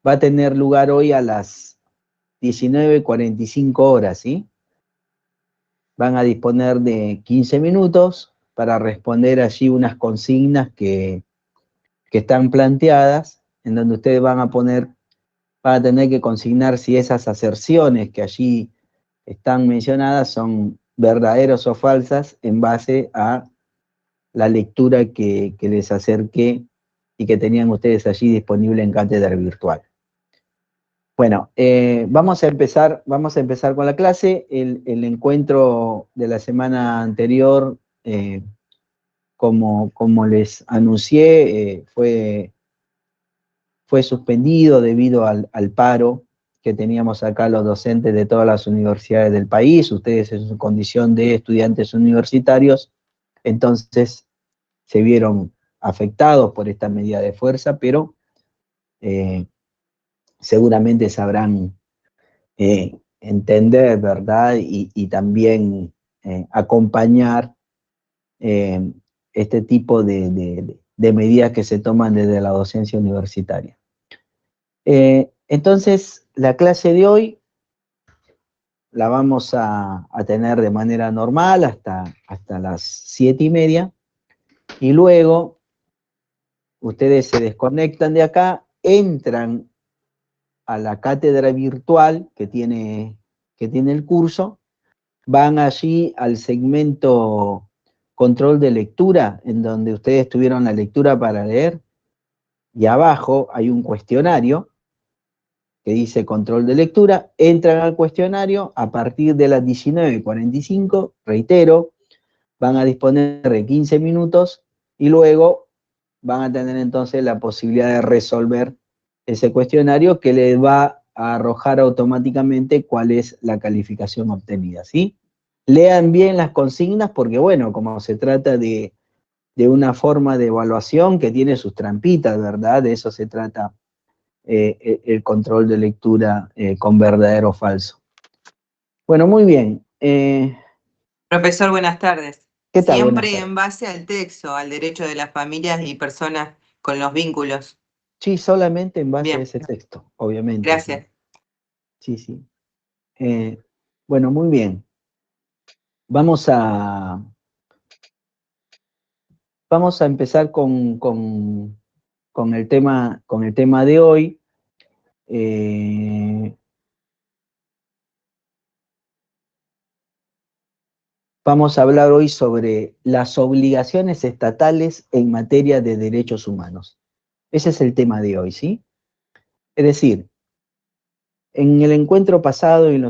va a tener lugar hoy a las 19:45 horas, ¿sí? Van a disponer de 15 minutos para responder allí unas consignas que están planteadas, en donde ustedes van a tener que consignar si esas aserciones que allí están mencionadas son verdaderas o falsas en base a la lectura que les acerqué y que tenían ustedes allí disponible en cátedra virtual. Bueno, vamos a empezar con la clase. El encuentro de la semana anterior, como les anuncié, fue suspendido debido al paro que teníamos acá los docentes de todas las universidades del país. Ustedes en su condición de estudiantes universitarios, entonces se vieron afectados por esta medida de fuerza, pero seguramente sabrán entender, ¿verdad? Y también acompañar este tipo de medidas que se toman desde la docencia universitaria. Entonces, la clase de hoy la vamos a tener de manera normal hasta las 7:30, y luego ustedes se desconectan de acá, entran a la cátedra virtual que tiene el curso, van allí al segmento control de lectura, en donde ustedes tuvieron la lectura para leer, y abajo hay un cuestionario que dice control de lectura. Entran al cuestionario a partir de las 19:45, reitero, van a disponer de 15 minutos y luego van a tener entonces la posibilidad de resolver ese cuestionario, que les va a arrojar automáticamente cuál es la calificación obtenida, ¿sí? Lean bien las consignas porque, bueno, como se trata de una forma de evaluación que tiene sus trampitas, ¿verdad? De eso se trata el control de lectura con verdadero o falso. Bueno, muy bien. Profesor, buenas tardes. ¿Qué tal? Buenas Siempre tardes. en base al texto, al derecho de las familias y personas con los vínculos. Sí, solamente en base a Bien, ese texto, obviamente. gracias. Sí, sí. Bueno, muy bien. Vamos a empezar con el tema de hoy. Vamos a hablar hoy sobre las obligaciones estatales en materia de derechos humanos. Ese es el tema de hoy, ¿sí? Es decir, en el encuentro pasado y en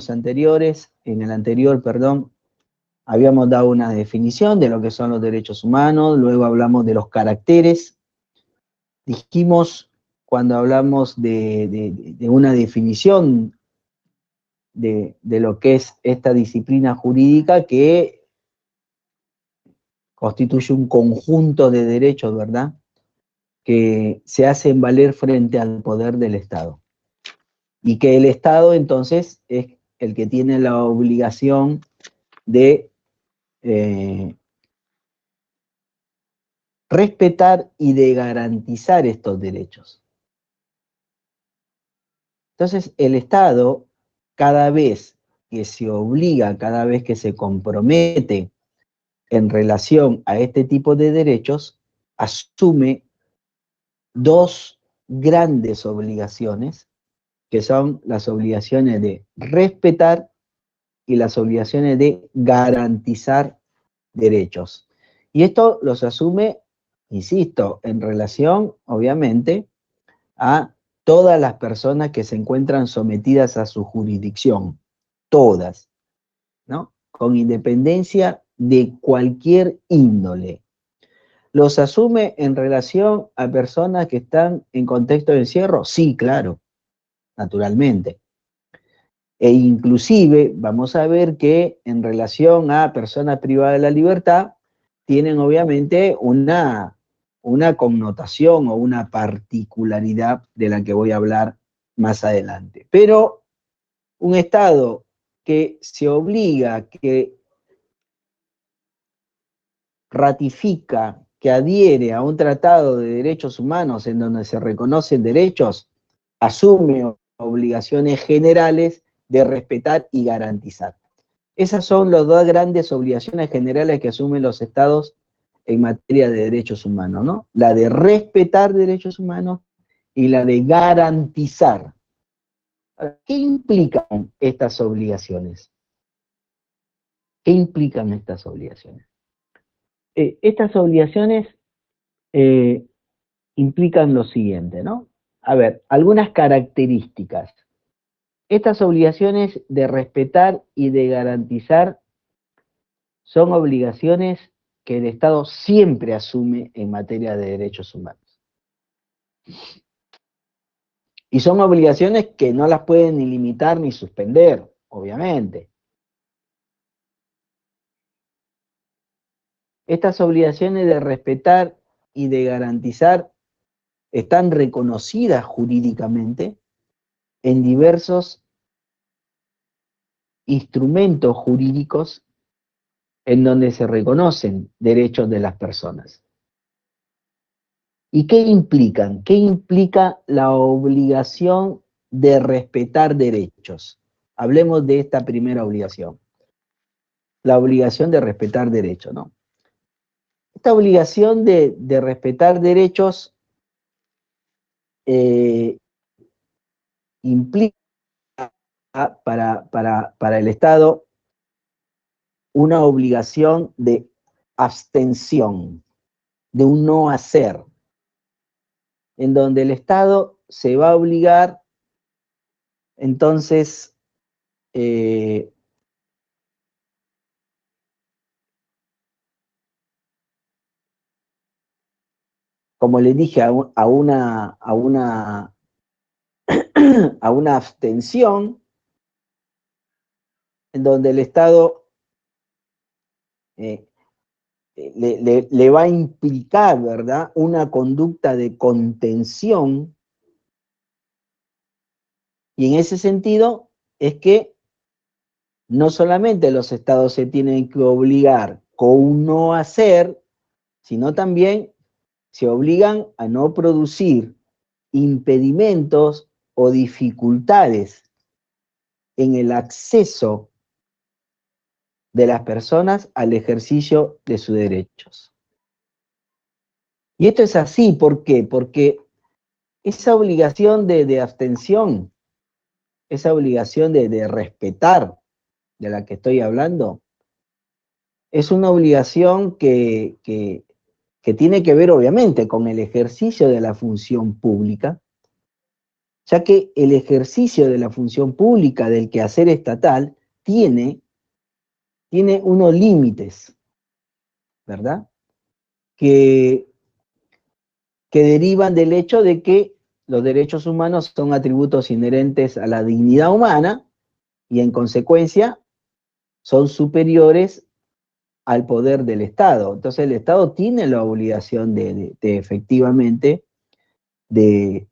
el anterior, perdón, habíamos dado una definición de lo que son los derechos humanos, luego hablamos de los caracteres. Dijimos, cuando hablamos de una definición de lo que es esta disciplina jurídica, que constituye un conjunto de derechos, ¿verdad?, que se hacen valer frente al poder del Estado. Y que el Estado, entonces, es el que tiene la obligación de respetar y de garantizar estos derechos. Entonces, el Estado, cada vez que se obliga, cada vez que se compromete en relación a este tipo de derechos, asume dos grandes obligaciones, que son las obligaciones de respetar y las obligaciones de garantizar derechos. Y esto los asume, insisto, en relación, obviamente, a todas las personas que se encuentran sometidas a su jurisdicción, todas, ¿no? Con independencia de cualquier índole. ¿Los asume en relación a personas que están en contexto de encierro? Sí, claro, naturalmente. E inclusive vamos a ver que en relación a personas privadas de la libertad, tienen obviamente una connotación o una particularidad de la que voy a hablar más adelante. Pero un Estado que se obliga, que ratifica, que adhiere a un tratado de derechos humanos en donde se reconocen derechos, asume obligaciones generales de respetar y garantizar. Esas son las dos grandes obligaciones generales que asumen los estados en materia de derechos humanos, ¿no? La de respetar derechos humanos y la de garantizar. ¿Qué implican estas obligaciones? ¿Qué implican estas obligaciones? Estas obligaciones implican lo siguiente, ¿no? A ver, algunas características. Estas obligaciones de respetar y de garantizar son obligaciones que el Estado siempre asume en materia de derechos humanos. Y son obligaciones que no las pueden ni limitar ni suspender, obviamente. Estas obligaciones de respetar y de garantizar están reconocidas jurídicamente en diversos instrumentos jurídicos en donde se reconocen derechos de las personas. ¿Y qué implican? ¿Qué implica la obligación de respetar derechos? Hablemos de esta primera obligación. La obligación de respetar derechos, ¿no? Esta obligación de respetar derechos implica para el Estado una obligación de abstención, de un no hacer, en donde el Estado se va a obligar, entonces, como les dije, a una abstención, en donde el Estado le va a implicar, ¿verdad?, una conducta de contención, y en ese sentido es que no solamente los estados se tienen que obligar con un no hacer, sino también se obligan a no producir impedimentos o dificultades en el acceso de las personas al ejercicio de sus derechos. Y esto es así, ¿por qué? Porque esa obligación de abstención, esa obligación de respetar de la que estoy hablando, es una obligación que tiene que ver obviamente con el ejercicio de la función pública, ya que el ejercicio de la función pública del quehacer estatal tiene unos límites, ¿verdad? Que derivan del hecho de que los derechos humanos son atributos inherentes a la dignidad humana y en consecuencia son superiores al poder del Estado. Entonces el Estado tiene la obligación de efectivamente de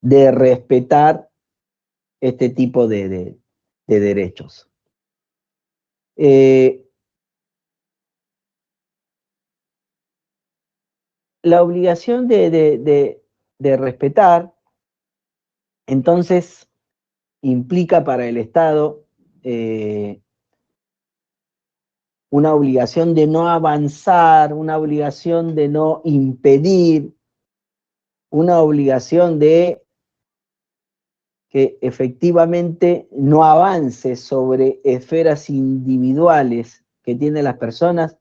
respetar este tipo de derechos. La obligación de respetar, entonces, implica para el Estado una obligación de no avanzar, una obligación de no impedir, una obligación de que efectivamente no avance sobre esferas individuales que tienen las personas.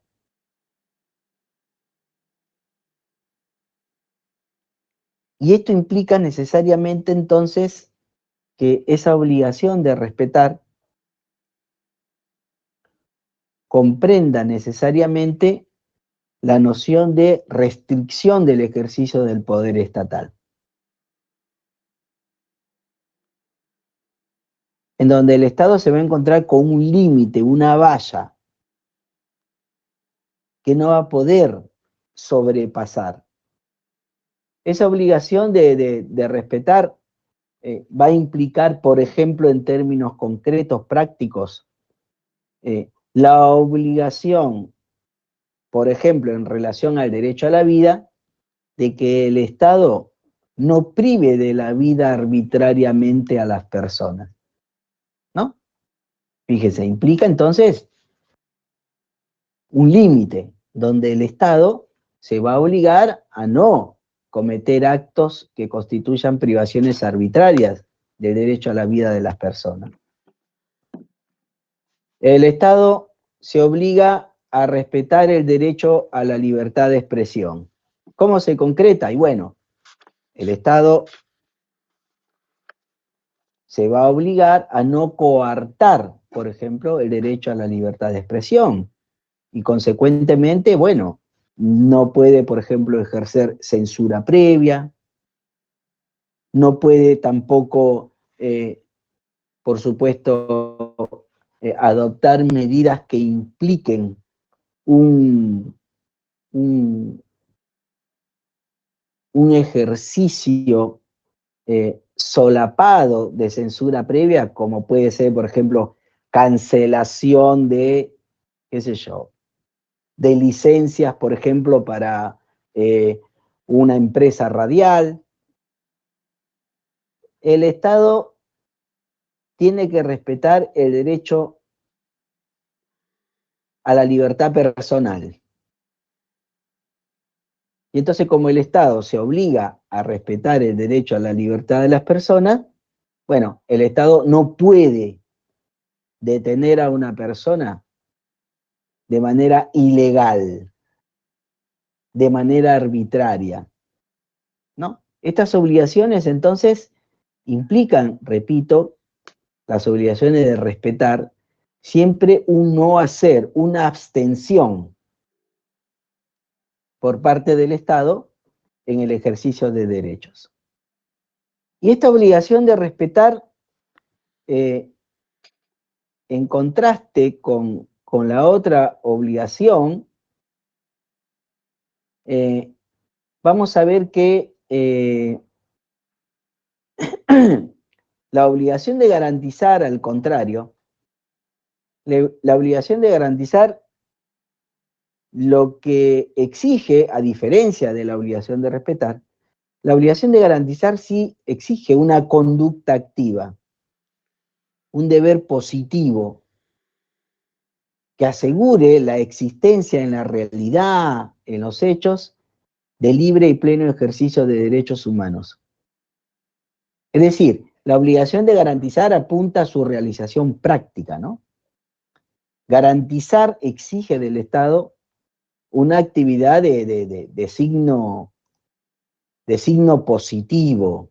Y esto implica necesariamente entonces que esa obligación de respetar comprenda necesariamente la noción de restricción del ejercicio del poder estatal, en donde el Estado se va a encontrar con un límite, una valla, que no va a poder sobrepasar. Esa obligación de respetar va a implicar, por ejemplo, en términos concretos, prácticos, la obligación, por ejemplo, en relación al derecho a la vida, de que el Estado no prive de la vida arbitrariamente a las personas, ¿no? Fíjese, implica entonces un límite donde el Estado se va a obligar a no cometer actos que constituyan privaciones arbitrarias del derecho a la vida de las personas. El Estado se obliga a respetar el derecho a la libertad de expresión. ¿Cómo se concreta? Y bueno, el Estado se va a obligar a no coartar, por ejemplo, el derecho a la libertad de expresión. Y consecuentemente, bueno, no puede, por ejemplo, ejercer censura previa, no puede tampoco, por supuesto, adoptar medidas que impliquen un ejercicio solapado de censura previa, como puede ser, por ejemplo, cancelación de, qué sé yo, de licencias, por ejemplo, para una empresa radial. El Estado tiene que respetar el derecho a la libertad personal. Y entonces, como el Estado se obliga a respetar el derecho a la libertad de las personas, bueno, el Estado no puede detener a una persona de manera ilegal, de manera arbitraria, ¿no? Estas obligaciones, entonces, implican, repito, las obligaciones de respetar siempre un no hacer, una abstención por parte del Estado en el ejercicio de derechos. Y esta obligación de respetar, en contraste con la otra obligación, vamos a ver que la obligación de garantizar, al contrario, la obligación de garantizar lo que exige, a diferencia de la obligación de respetar, la obligación de garantizar sí exige una conducta activa, un deber positivo que asegure la existencia en la realidad, en los hechos, de libre y pleno ejercicio de derechos humanos. Es decir, la obligación de garantizar apunta a su realización práctica, ¿no? Garantizar exige del Estado una actividad de signo positivo,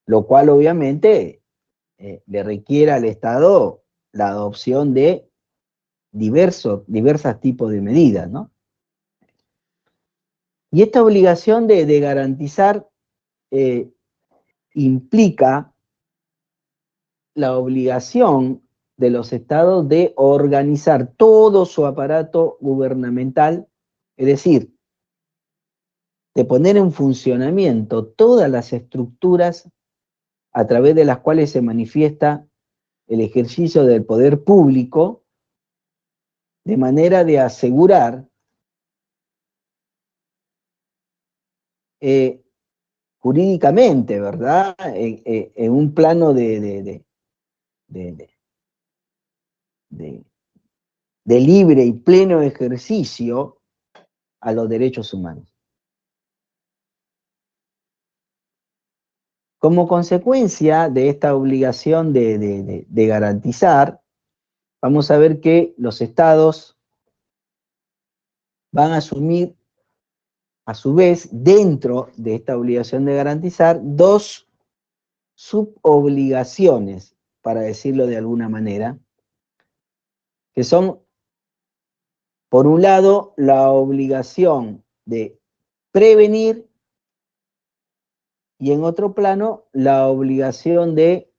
lo cual obviamente le requiere al Estado la adopción de diversos tipos de medidas, ¿no? Y esta obligación de garantizar implica la obligación de los estados de organizar todo su aparato gubernamental, es decir, de poner en funcionamiento todas las estructuras a través de las cuales se manifiesta el ejercicio del poder público, de manera de asegurar jurídicamente, ¿verdad?, en un plano de libre y pleno ejercicio a los derechos humanos. Como consecuencia de esta obligación de garantizar, vamos a ver que los estados van a asumir, a su vez, dentro de esta obligación de garantizar, dos subobligaciones, para decirlo de alguna manera, que son, por un lado, la obligación de prevenir y, en otro plano, la obligación de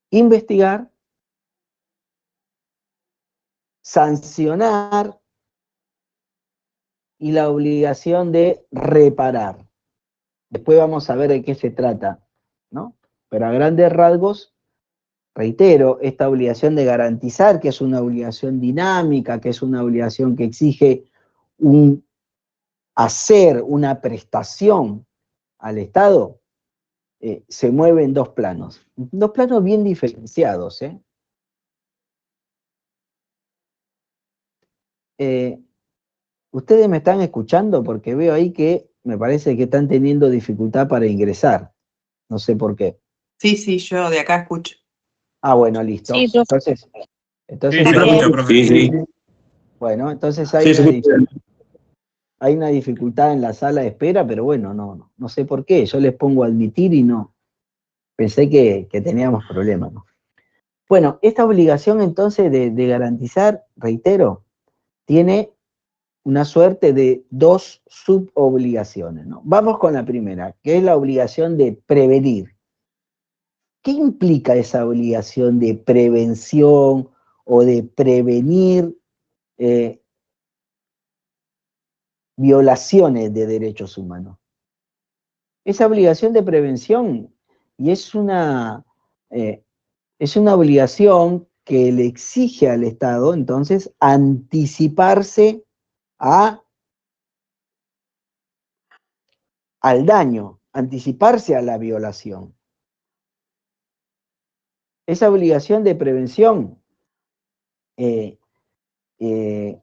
investigar, sancionar y la obligación de reparar. Después vamos a ver de qué se trata, ¿no? Pero a grandes rasgos, reitero, esta obligación de garantizar, que es una obligación dinámica, que es una obligación que exige un hacer una prestación al Estado, se mueve en dos planos bien diferenciados. Ustedes me están escuchando porque veo ahí que me parece que están teniendo dificultad para ingresar. No sé por qué. Sí, yo de acá escucho. Ah, bueno, listo. Sí, profe. Entonces se escucha, profe. Sí. bueno, entonces Sí, se escucha. hay una dificultad en la sala de espera, pero bueno, no sé por qué. Yo les pongo a admitir y no. Pensé que teníamos problemas, ¿no? Bueno, esta obligación entonces de garantizar, reitero, tiene una suerte de dos subobligaciones, ¿no? Vamos con la primera, que es la obligación de prevenir. ¿Qué implica esa obligación de prevención o de prevenir violaciones de derechos humanos? Esa obligación de prevención, y es una obligación que le exige al Estado, entonces, anticiparse al daño, anticiparse a la violación. Esa obligación de prevención eh, eh,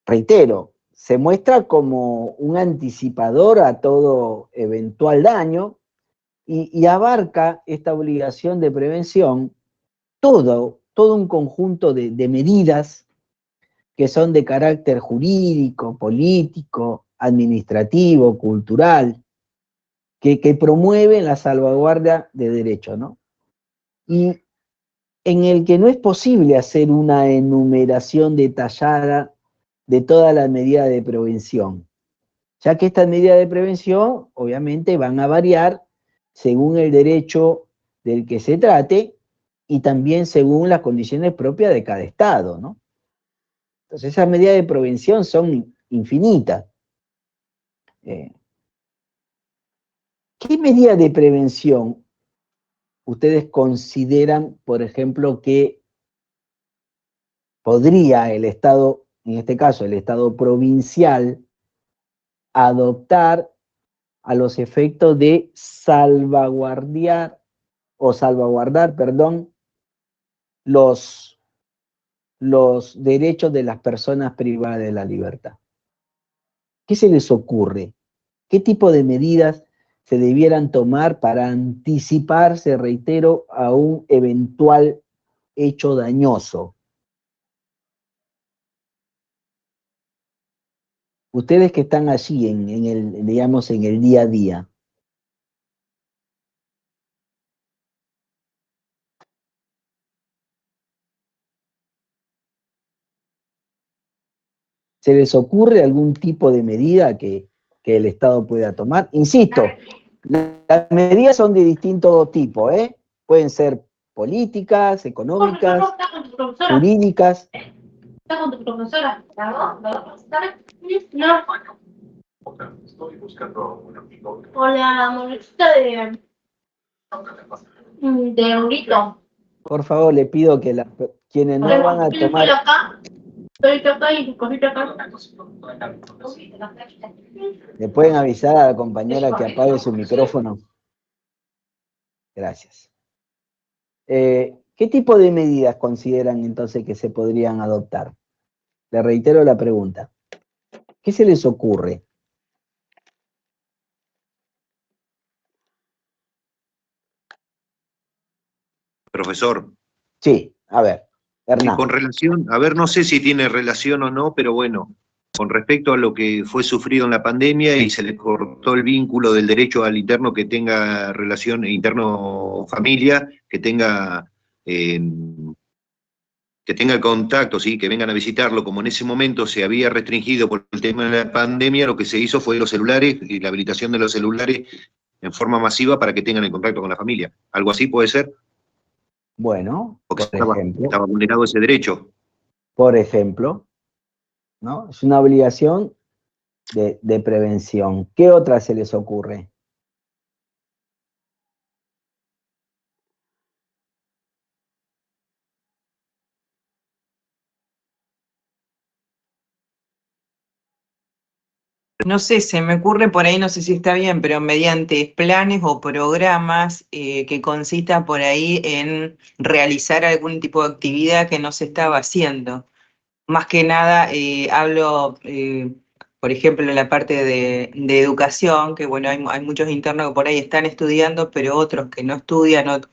reitero, se muestra como un anticipador a todo eventual daño y abarca esta obligación de prevención todo un conjunto de medidas que son de carácter jurídico, político, administrativo, cultural, que promueven la salvaguardia de derechos, ¿no? Y en el que no es posible hacer una enumeración detallada de todas las medidas de prevención, ya que estas medidas de prevención obviamente van a variar según el derecho del que se trate y también según las condiciones propias de cada Estado, ¿no? Entonces esas medidas de prevención son infinitas. ¿Qué medidas de prevención ustedes consideran, por ejemplo, que podría el Estado, en este caso el Estado provincial, adoptar a los efectos de salvaguardar, perdón, los derechos de las personas privadas de la libertad? ¿Qué se les ocurre? ¿Qué tipo de medidas se debieran tomar para anticiparse, reitero, a un eventual hecho dañoso? Ustedes que están allí en el, digamos, en el día a día. ¿Se les ocurre algún tipo de medida que el Estado pueda tomar? Insisto, las medidas son de distinto tipo, ¿eh? Pueden ser políticas, económicas, jurídicas. ¿Está con tu profesora? No. Estoy buscando un amigo. Hola, amorcita de Rurito. Por favor, le pido que quienes no van a tomar... Estoy acá y cosita acá. ¿Le pueden avisar a la compañera que apague su micrófono? Gracias. ¿Qué tipo de medidas consideran entonces que se podrían adoptar? Le reitero la pregunta. ¿Qué se les ocurre? Profesor, Sí, a ver, Hernán. con relación, a ver, no sé si tiene relación o no, pero bueno, con respecto a lo que fue sufrido en la pandemia y se le cortó el vínculo del derecho al interno que tenga relación, interno familia, eh, que tenga contacto, ¿sí? Que vengan a visitarlo, como en ese momento se había restringido por el tema de la pandemia, lo que se hizo fue los celulares y la habilitación de los celulares en forma masiva para que tengan el contacto con la familia. ¿Algo así puede ser? Bueno, Porque estaba vulnerado ese derecho. por ejemplo, ¿no? Es una obligación de prevención. ¿Qué otra se les ocurre? no sé, se me ocurre por ahí, no sé si está bien, pero mediante planes o programas que consista por ahí en realizar algún tipo de actividad que no se estaba haciendo. Más que nada hablo, por ejemplo, en la parte de educación, que bueno, hay muchos internos que por ahí están estudiando, pero otros que no estudian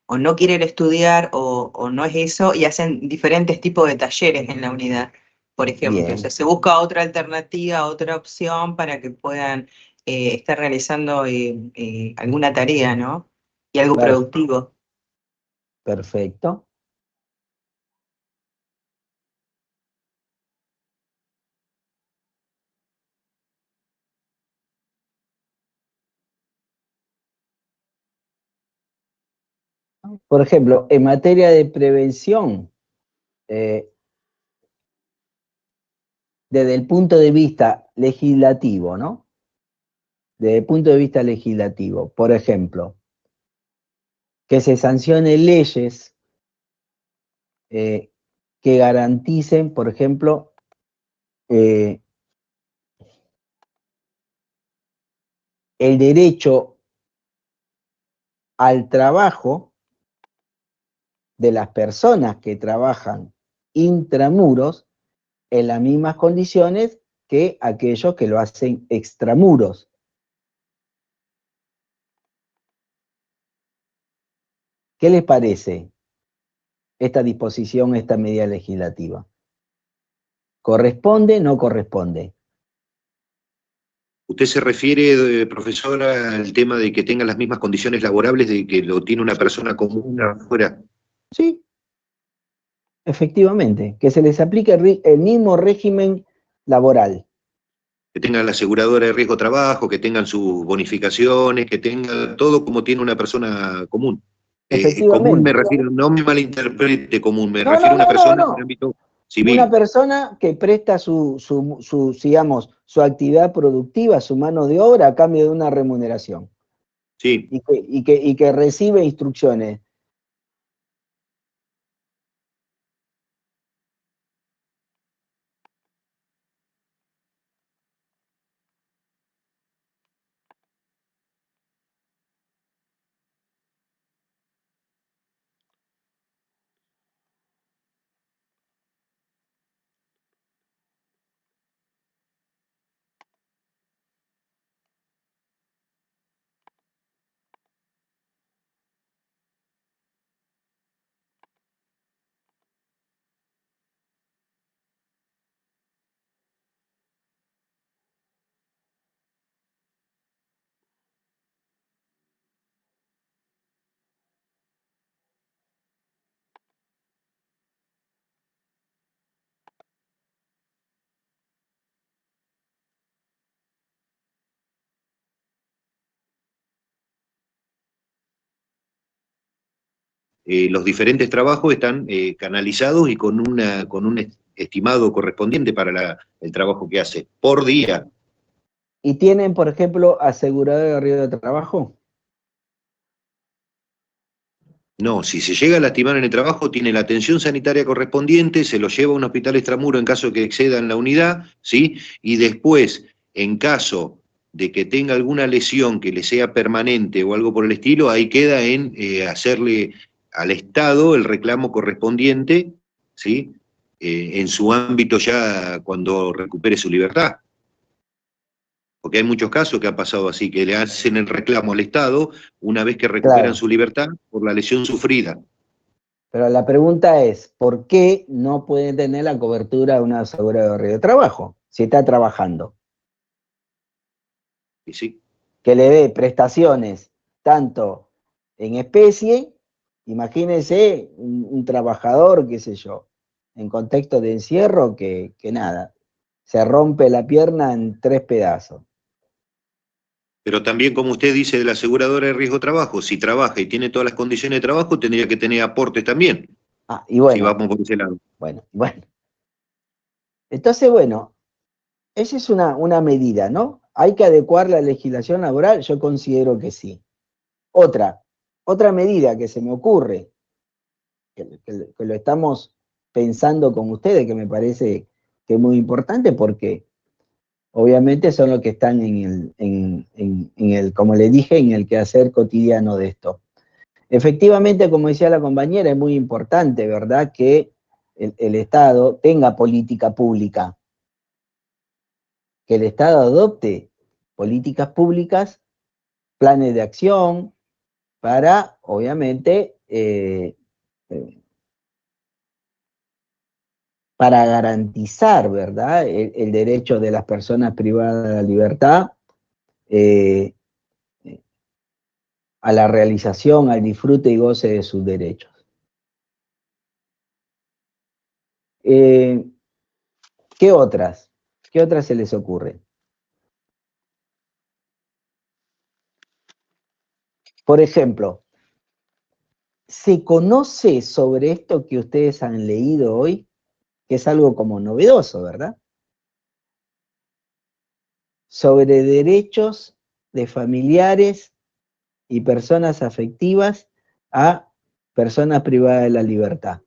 o no quieren estudiar o no es eso, y hacen diferentes tipos de talleres en la unidad, por ejemplo. Bien. O sea, se busca otra alternativa, otra opción para que puedan estar realizando alguna tarea, ¿no? Y algo Per- productivo. Perfecto. Por ejemplo, en materia de prevención, desde el punto de vista legislativo, ¿no? Desde el punto de vista legislativo, por ejemplo, que se sancionen leyes que garanticen, por ejemplo, el derecho al trabajo de las personas que trabajan intramuros en las mismas condiciones que aquellos que lo hacen extramuros. ¿Qué les parece esta disposición, esta medida legislativa? ¿Corresponde? ¿No corresponde? ¿Usted se refiere, profesora, al tema de que tengan las mismas condiciones laborables de que lo tiene una persona común afuera? Sí, efectivamente, que se les aplique el mismo régimen laboral. Que tengan la aseguradora de riesgo trabajo, que tengan sus bonificaciones, que tengan todo como tiene una persona común. Común me Efectivamente. refiero, no me malinterprete común, me No, refiero no, a una no, no, persona en el no. ámbito Una civil. persona que presta digamos, su actividad productiva, su mano de obra a cambio de una remuneración Sí. y que recibe instrucciones. Los diferentes trabajos están canalizados y con un estimado correspondiente para el trabajo que hace por día. ¿Y tienen, por ejemplo, asegurado de riesgo de trabajo? No, si se llega a lastimar en el trabajo, tiene la atención sanitaria correspondiente, se lo lleva a un hospital extramuro en caso de que excedan la unidad, ¿sí? Y después, en caso de que tenga alguna lesión que le sea permanente o algo por el estilo, ahí queda en hacerle al Estado el reclamo correspondiente, ¿sí? En su ámbito ya cuando recupere su libertad. Porque hay muchos casos que ha pasado así, que le hacen el reclamo al Estado una vez que recuperan Claro. su libertad por la lesión sufrida. Pero la pregunta es, ¿por qué no pueden tener la cobertura de una asegurada de riesgo de trabajo si está trabajando? Y sí. Que le dé prestaciones tanto en especie, imagínense un trabajador, qué sé yo, en contexto de encierro que nada, se rompe la pierna en 3 pedazos. Pero también, como usted dice, de la aseguradora de riesgo trabajo, si trabaja y tiene todas las condiciones de trabajo, tendría que tener aportes también, Ah, y si bueno, vamos por ese lado. bueno. Entonces, bueno, esa es una medida, ¿no? ¿Hay que adecuar la legislación laboral? Yo considero que sí. Otra medida que se me ocurre, que lo estamos pensando con ustedes, que me parece que es muy importante, porque obviamente son los que están en el, como le dije, en el quehacer cotidiano de esto. Efectivamente, como decía la compañera, es muy importante, ¿verdad?, que el Estado tenga política pública, que el Estado adopte políticas públicas, planes de acción, para, obviamente, para garantizar, ¿verdad?, el derecho de las personas privadas de la libertad, a la realización, al disfrute y goce de sus derechos. ¿Qué otras? ¿Qué otras se les ocurre? Por ejemplo, ¿se conoce sobre esto que ustedes han leído hoy? Que es algo como novedoso, ¿verdad? Sobre derechos de familiares y personas afectivas a personas privadas de la libertad.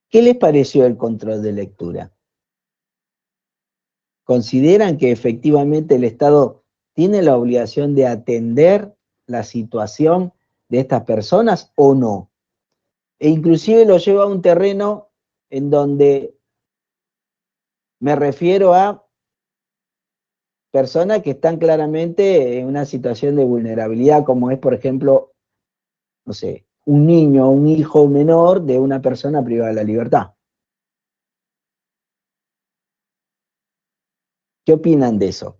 ¿Qué les pareció el control de lectura? ¿Consideran que efectivamente el Estado tiene la obligación de atender la situación de estas personas o no? E inclusive lo lleva a un terreno en donde me refiero a personas que están claramente en una situación de vulnerabilidad, como es, por ejemplo, no sé, un niño, un hijo menor de una persona privada de la libertad. ¿Qué opinan de eso?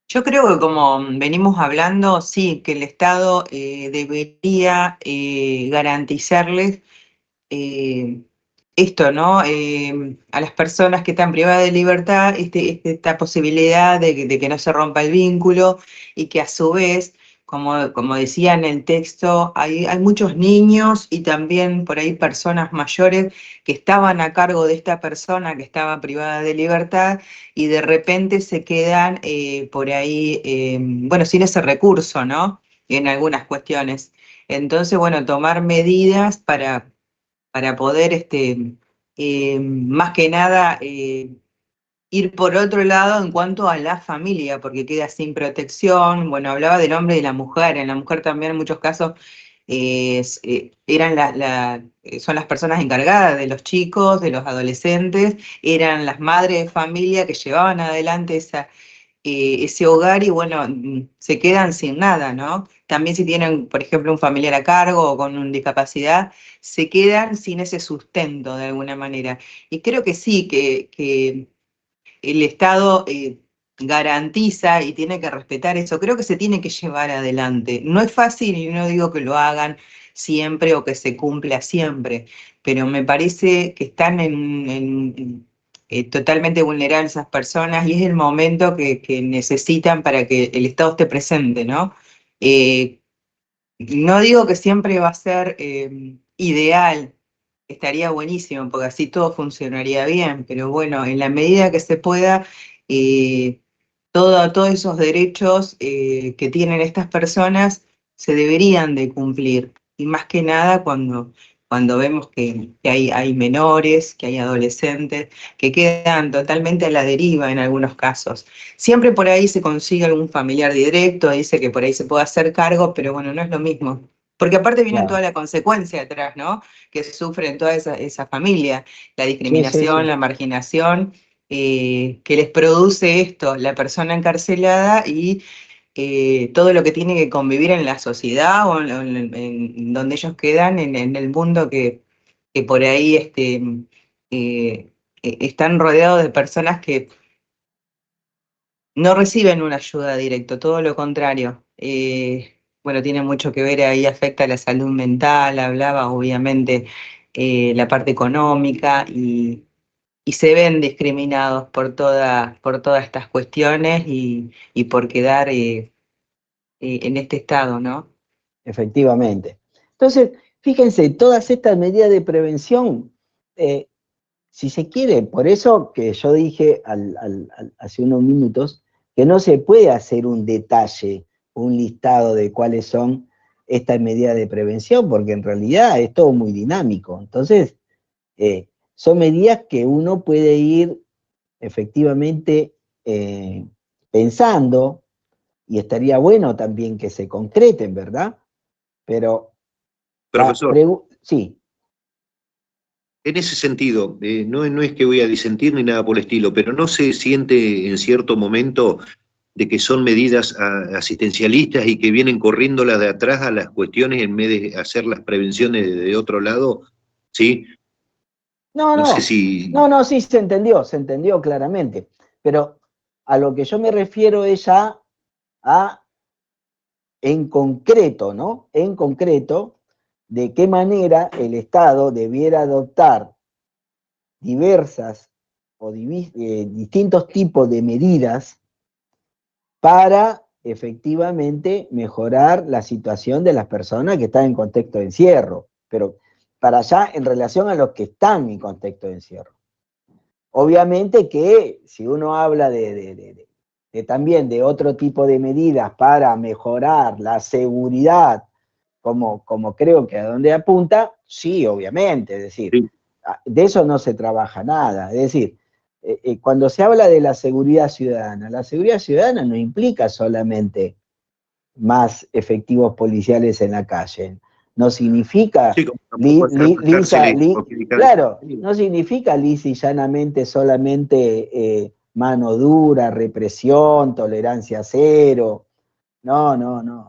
Yo creo que como venimos hablando, sí, que el Estado debería garantizarles esto, ¿no? A las personas que están privadas de libertad, esta posibilidad de que no se rompa el vínculo y que a su vez, como decía en el texto, hay muchos niños y también por ahí personas mayores que estaban a cargo de esta persona que estaba privada de libertad y de repente se quedan por ahí, bueno, sin ese recurso, ¿no? En algunas cuestiones. Entonces, bueno, tomar medidas para poder, más que nada, ir por otro lado en cuanto a la familia, porque queda sin protección. Bueno, hablaba del hombre y de la mujer. En la mujer también en muchos casos eran son las personas encargadas de los chicos, de los adolescentes, eran las madres de familia que llevaban adelante ese hogar y bueno, se quedan sin nada, ¿no? También si tienen, por ejemplo, un familiar a cargo o con una discapacidad, se quedan sin ese sustento de alguna manera. Y creo que sí, que el Estado garantiza y tiene que respetar eso. Creo que se tiene que llevar adelante. No es fácil y no digo que lo hagan siempre o que se cumpla siempre, pero me parece que están totalmente vulnerables esas personas y es el momento que necesitan para que el Estado esté presente, ¿no? No digo que siempre va a ser ideal, estaría buenísimo, porque así todo funcionaría bien, pero bueno, en la medida que se pueda, eh, todos esos derechos que tienen estas personas se deberían de cumplir, y más que nada cuando vemos que hay menores, que hay adolescentes, que quedan totalmente a la deriva en algunos casos. Siempre por ahí se consigue algún familiar directo, dice que por ahí se puede hacer cargo, pero bueno, no es lo mismo. Porque aparte viene Claro. toda la consecuencia atrás, ¿no? Que sufren toda esa familia, la Sí, sí, discriminación, sí. la marginación, que les produce esto, la persona encarcelada y todo lo que tiene que convivir en la sociedad o en donde ellos quedan, en el mundo que por ahí están rodeados de personas que no reciben una ayuda directa, todo lo contrario. Bueno, tiene mucho que ver ahí, afecta la salud mental, hablaba obviamente la parte económica y se ven discriminados por todas estas cuestiones y por quedar en este estado, ¿no? Efectivamente. Entonces, fíjense, todas estas medidas de prevención, si se quiere, por eso que yo dije hace unos minutos, que no se puede hacer un detalle, un listado de cuáles son estas medidas de prevención, porque en realidad es todo muy dinámico. Entonces, son medidas que uno puede ir efectivamente pensando, y estaría bueno también que se concreten, ¿verdad? Pero, Profesor, sí. en ese sentido, no es que voy a disentir ni nada por el estilo, pero ¿no se siente en cierto momento de que son medidas asistencialistas y que vienen corriéndolas de atrás a las cuestiones en vez de hacer las prevenciones de otro lado? ¿Sí? No sé si... No, sí, se entendió claramente. Pero a lo que yo me refiero es ya a, en concreto, ¿no? En concreto, de qué manera el Estado debiera adoptar diversas o distintos tipos de medidas para efectivamente mejorar la situación de las personas que están en contexto de encierro, pero para allá en relación a los que están en contexto de encierro. Obviamente que si uno habla también de otro tipo de medidas para mejorar la seguridad, como creo que a donde apunta, sí, obviamente, es decir, Sí. de eso no se trabaja nada, es decir, cuando se habla de la seguridad ciudadana no implica solamente más efectivos policiales en la calle, no significa, Sí, como tampoco hacer más cárceles, porque cada- claro, no significa lisa y llanamente solamente mano dura, represión, tolerancia cero, no,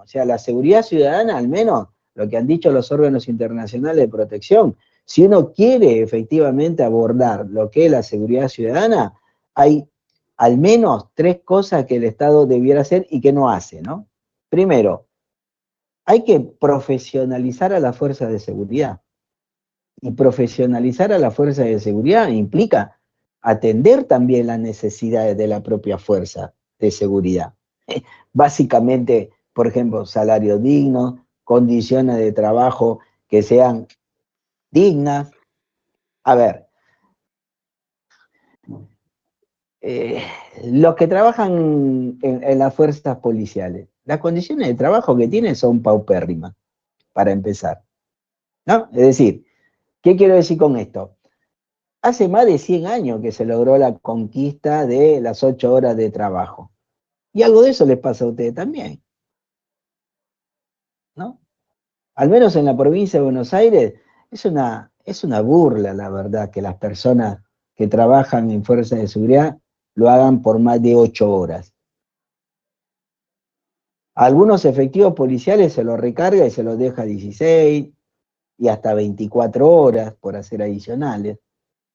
o sea, la seguridad ciudadana, al menos lo que han dicho los órganos internacionales de protección, si uno quiere efectivamente abordar lo que es la seguridad ciudadana, hay al menos 3 cosas que el Estado debiera hacer y que no hace, ¿no? Primero, hay que profesionalizar a las fuerzas de seguridad. Y profesionalizar a las fuerzas de seguridad implica atender también las necesidades de la propia fuerza de seguridad. Básicamente, por ejemplo, salario digno, condiciones de trabajo que sean dignas. A ver, los que trabajan en las fuerzas policiales, las condiciones de trabajo que tienen son paupérrimas, para empezar, ¿no? Es decir, ¿qué quiero decir con esto? Hace más de 100 años que se logró la conquista de las 8 horas de trabajo. Y algo de eso les pasa a ustedes también, ¿no? Al menos en la provincia de Buenos Aires, es una burla, la verdad, que las personas que trabajan en fuerzas de seguridad lo hagan por más de 8 horas. A algunos efectivos policiales se los recarga y se los deja 16 y hasta 24 horas por hacer adicionales.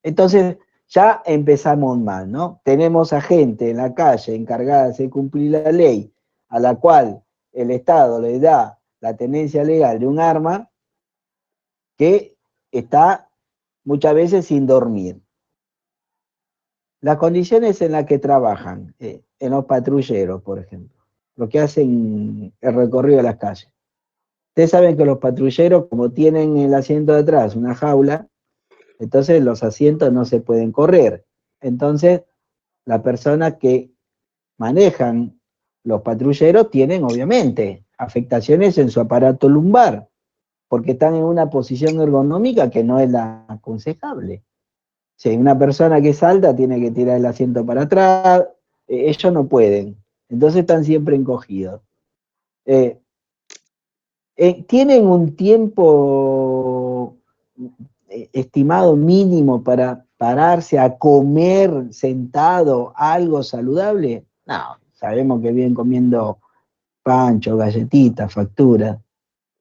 Entonces, ya empezamos mal, ¿no? Tenemos a gente en la calle encargada de hacer cumplir la ley, a la cual el Estado le da la tenencia legal de un arma que está muchas veces sin dormir. Las condiciones en las que trabajan, en los patrulleros, por ejemplo, lo que hacen el recorrido de las calles. Ustedes saben que los patrulleros, como tienen el asiento de atrás una jaula, entonces los asientos no se pueden correr. Entonces, las personas que manejan los patrulleros tienen, obviamente, afectaciones en su aparato lumbar, porque están en una posición ergonómica que no es la aconsejable. Si hay una persona que salta, tiene que tirar el asiento para atrás, ellos no pueden, entonces están siempre encogidos. ¿Tienen un tiempo estimado mínimo para pararse a comer sentado algo saludable? No, sabemos que vienen comiendo pancho, galletitas, facturas,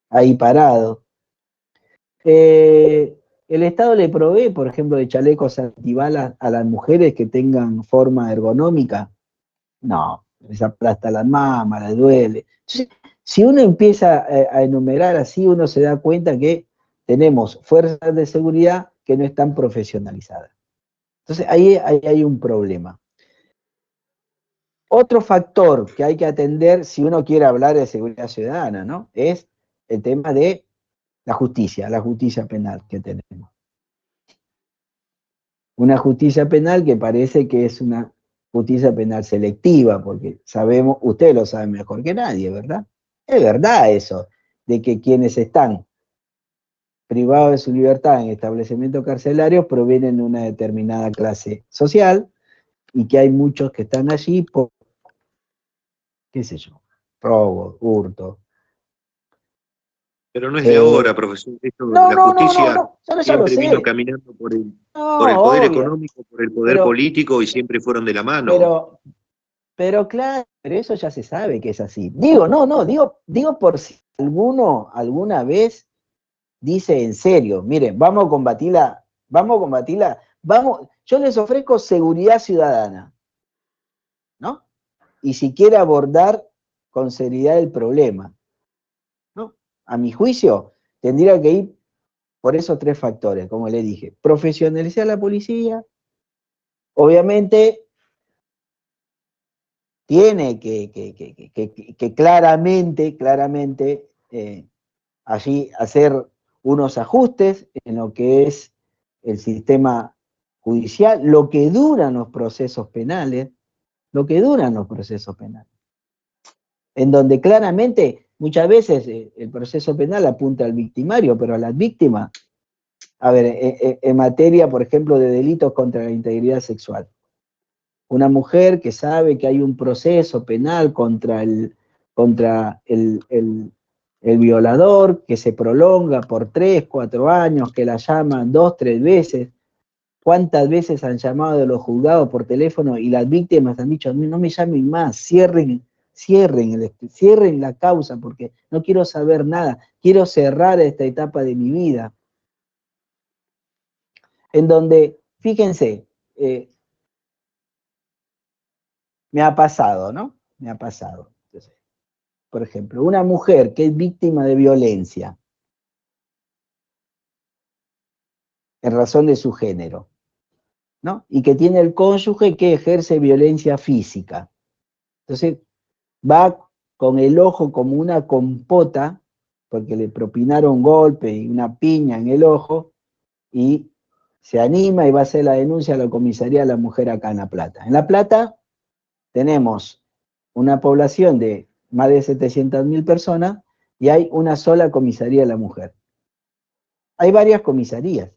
ahí parado. El Estado le provee, por ejemplo, de chalecos antibalas a las mujeres que tengan forma ergonómica. No, les aplasta la mama, les duele. Entonces, si uno empieza a enumerar así, uno se da cuenta que tenemos fuerzas de seguridad que no están profesionalizadas. Entonces, ahí hay un problema. Otro factor que hay que atender si uno quiere hablar de seguridad ciudadana, ¿no? Es el tema de la justicia penal que tenemos. Una justicia penal que parece que es una justicia penal selectiva, porque sabemos, ustedes lo saben mejor que nadie, ¿verdad? Es verdad eso, de que quienes están privados de su libertad en establecimientos carcelarios provienen de una determinada clase social y que hay muchos que están allí por, qué sé yo, robo, hurto. Pero no es de ahora, profesor. Esto, No, la no, justicia yo ya lo siempre vino sé. caminando por el No, poder obvio, económico, por el poder político y siempre fueron de la mano. pero claro, pero eso ya se sabe que es así. Digo por si alguno alguna vez dice en serio, miren, yo les ofrezco seguridad ciudadana, ¿no? Y si quiere abordar con seriedad el problema, ¿no? A mi juicio, tendría que ir por esos tres factores, como le dije. Profesionalizar la policía, obviamente tiene que claramente allí hacer unos ajustes en lo que es el sistema judicial, lo que duran los procesos penales, en donde claramente muchas veces el proceso penal apunta al victimario, pero a las víctimas, a ver, en materia, por ejemplo, de delitos contra la integridad sexual, una mujer que sabe que hay un proceso penal contra el violador, que se prolonga por 3, 4 años, que la llaman 2, 3 veces. ¿Cuántas veces han llamado de los juzgados por teléfono y las víctimas han dicho, no me llamen más, cierren la causa porque no quiero saber nada, quiero cerrar esta etapa de mi vida? En donde, fíjense, me ha pasado, ¿no? Me ha pasado. Entonces, por ejemplo, una mujer que es víctima de violencia en razón de su género, ¿no? Y que tiene el cónyuge que ejerce violencia física. Entonces, va con el ojo como una compota, porque le propinaron un golpe y una piña en el ojo, y se anima y va a hacer la denuncia a la comisaría de la mujer acá en La Plata. En La Plata tenemos una población de más de 700.000 personas y hay una sola comisaría de la mujer. Hay varias comisarías,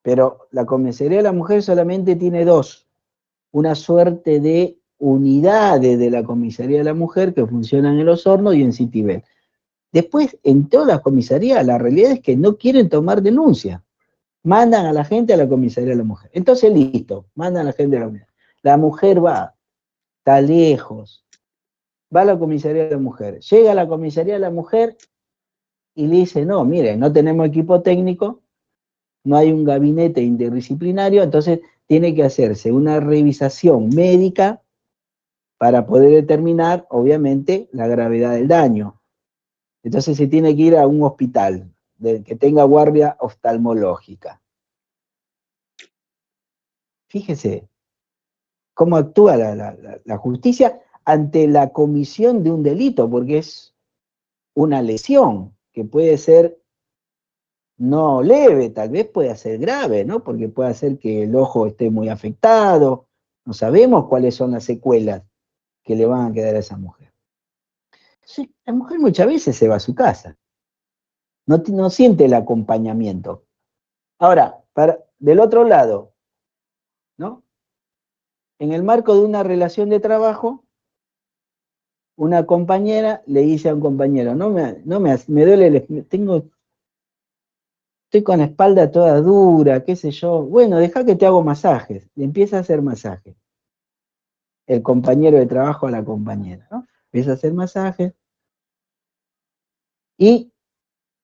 pero la comisaría de la mujer solamente tiene 2, una suerte de unidades de la comisaría de la mujer que funcionan en Los Hornos y en Citibel. Después, en todas las comisarías, la realidad es que no quieren tomar denuncia. Mandan a la gente a la comisaría de la mujer. Entonces, listo, mandan a la gente a la mujer. La mujer va, está lejos, va a la comisaría de la mujer. Llega a la comisaría de la mujer y le dice, no, mire, no tenemos equipo técnico, no hay un gabinete interdisciplinario, entonces tiene que hacerse una revisación médica para poder determinar, obviamente, la gravedad del daño. Entonces se tiene que ir a un hospital que tenga guardia oftalmológica. Fíjese cómo actúa la justicia ante la comisión de un delito, porque es una lesión que puede ser no leve, tal vez pueda ser grave, ¿no? Porque puede hacer que el ojo esté muy afectado. No sabemos cuáles son las secuelas que le van a quedar a esa mujer. Sí, la mujer muchas veces se va a su casa. No siente el acompañamiento. Ahora, del otro lado, ¿no? En el marco de una relación de trabajo, una compañera le dice a un compañero, me duele, estoy con la espalda toda dura, qué sé yo. Bueno, deja que te hago masajes. Le empieza a hacer masajes. El compañero de trabajo a la compañera, ¿no? Empieza a hacer masajes. Y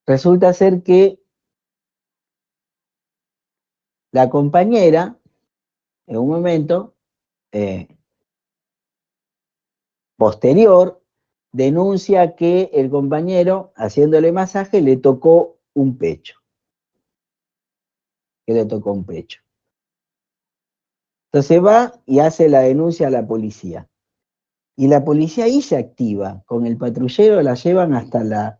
resulta ser que la compañera, en un momento posterior, denuncia que el compañero, haciéndole masaje, le tocó un pecho. Entonces va y hace la denuncia a la policía. Y la policía ahí se activa. Con el patrullero la llevan hasta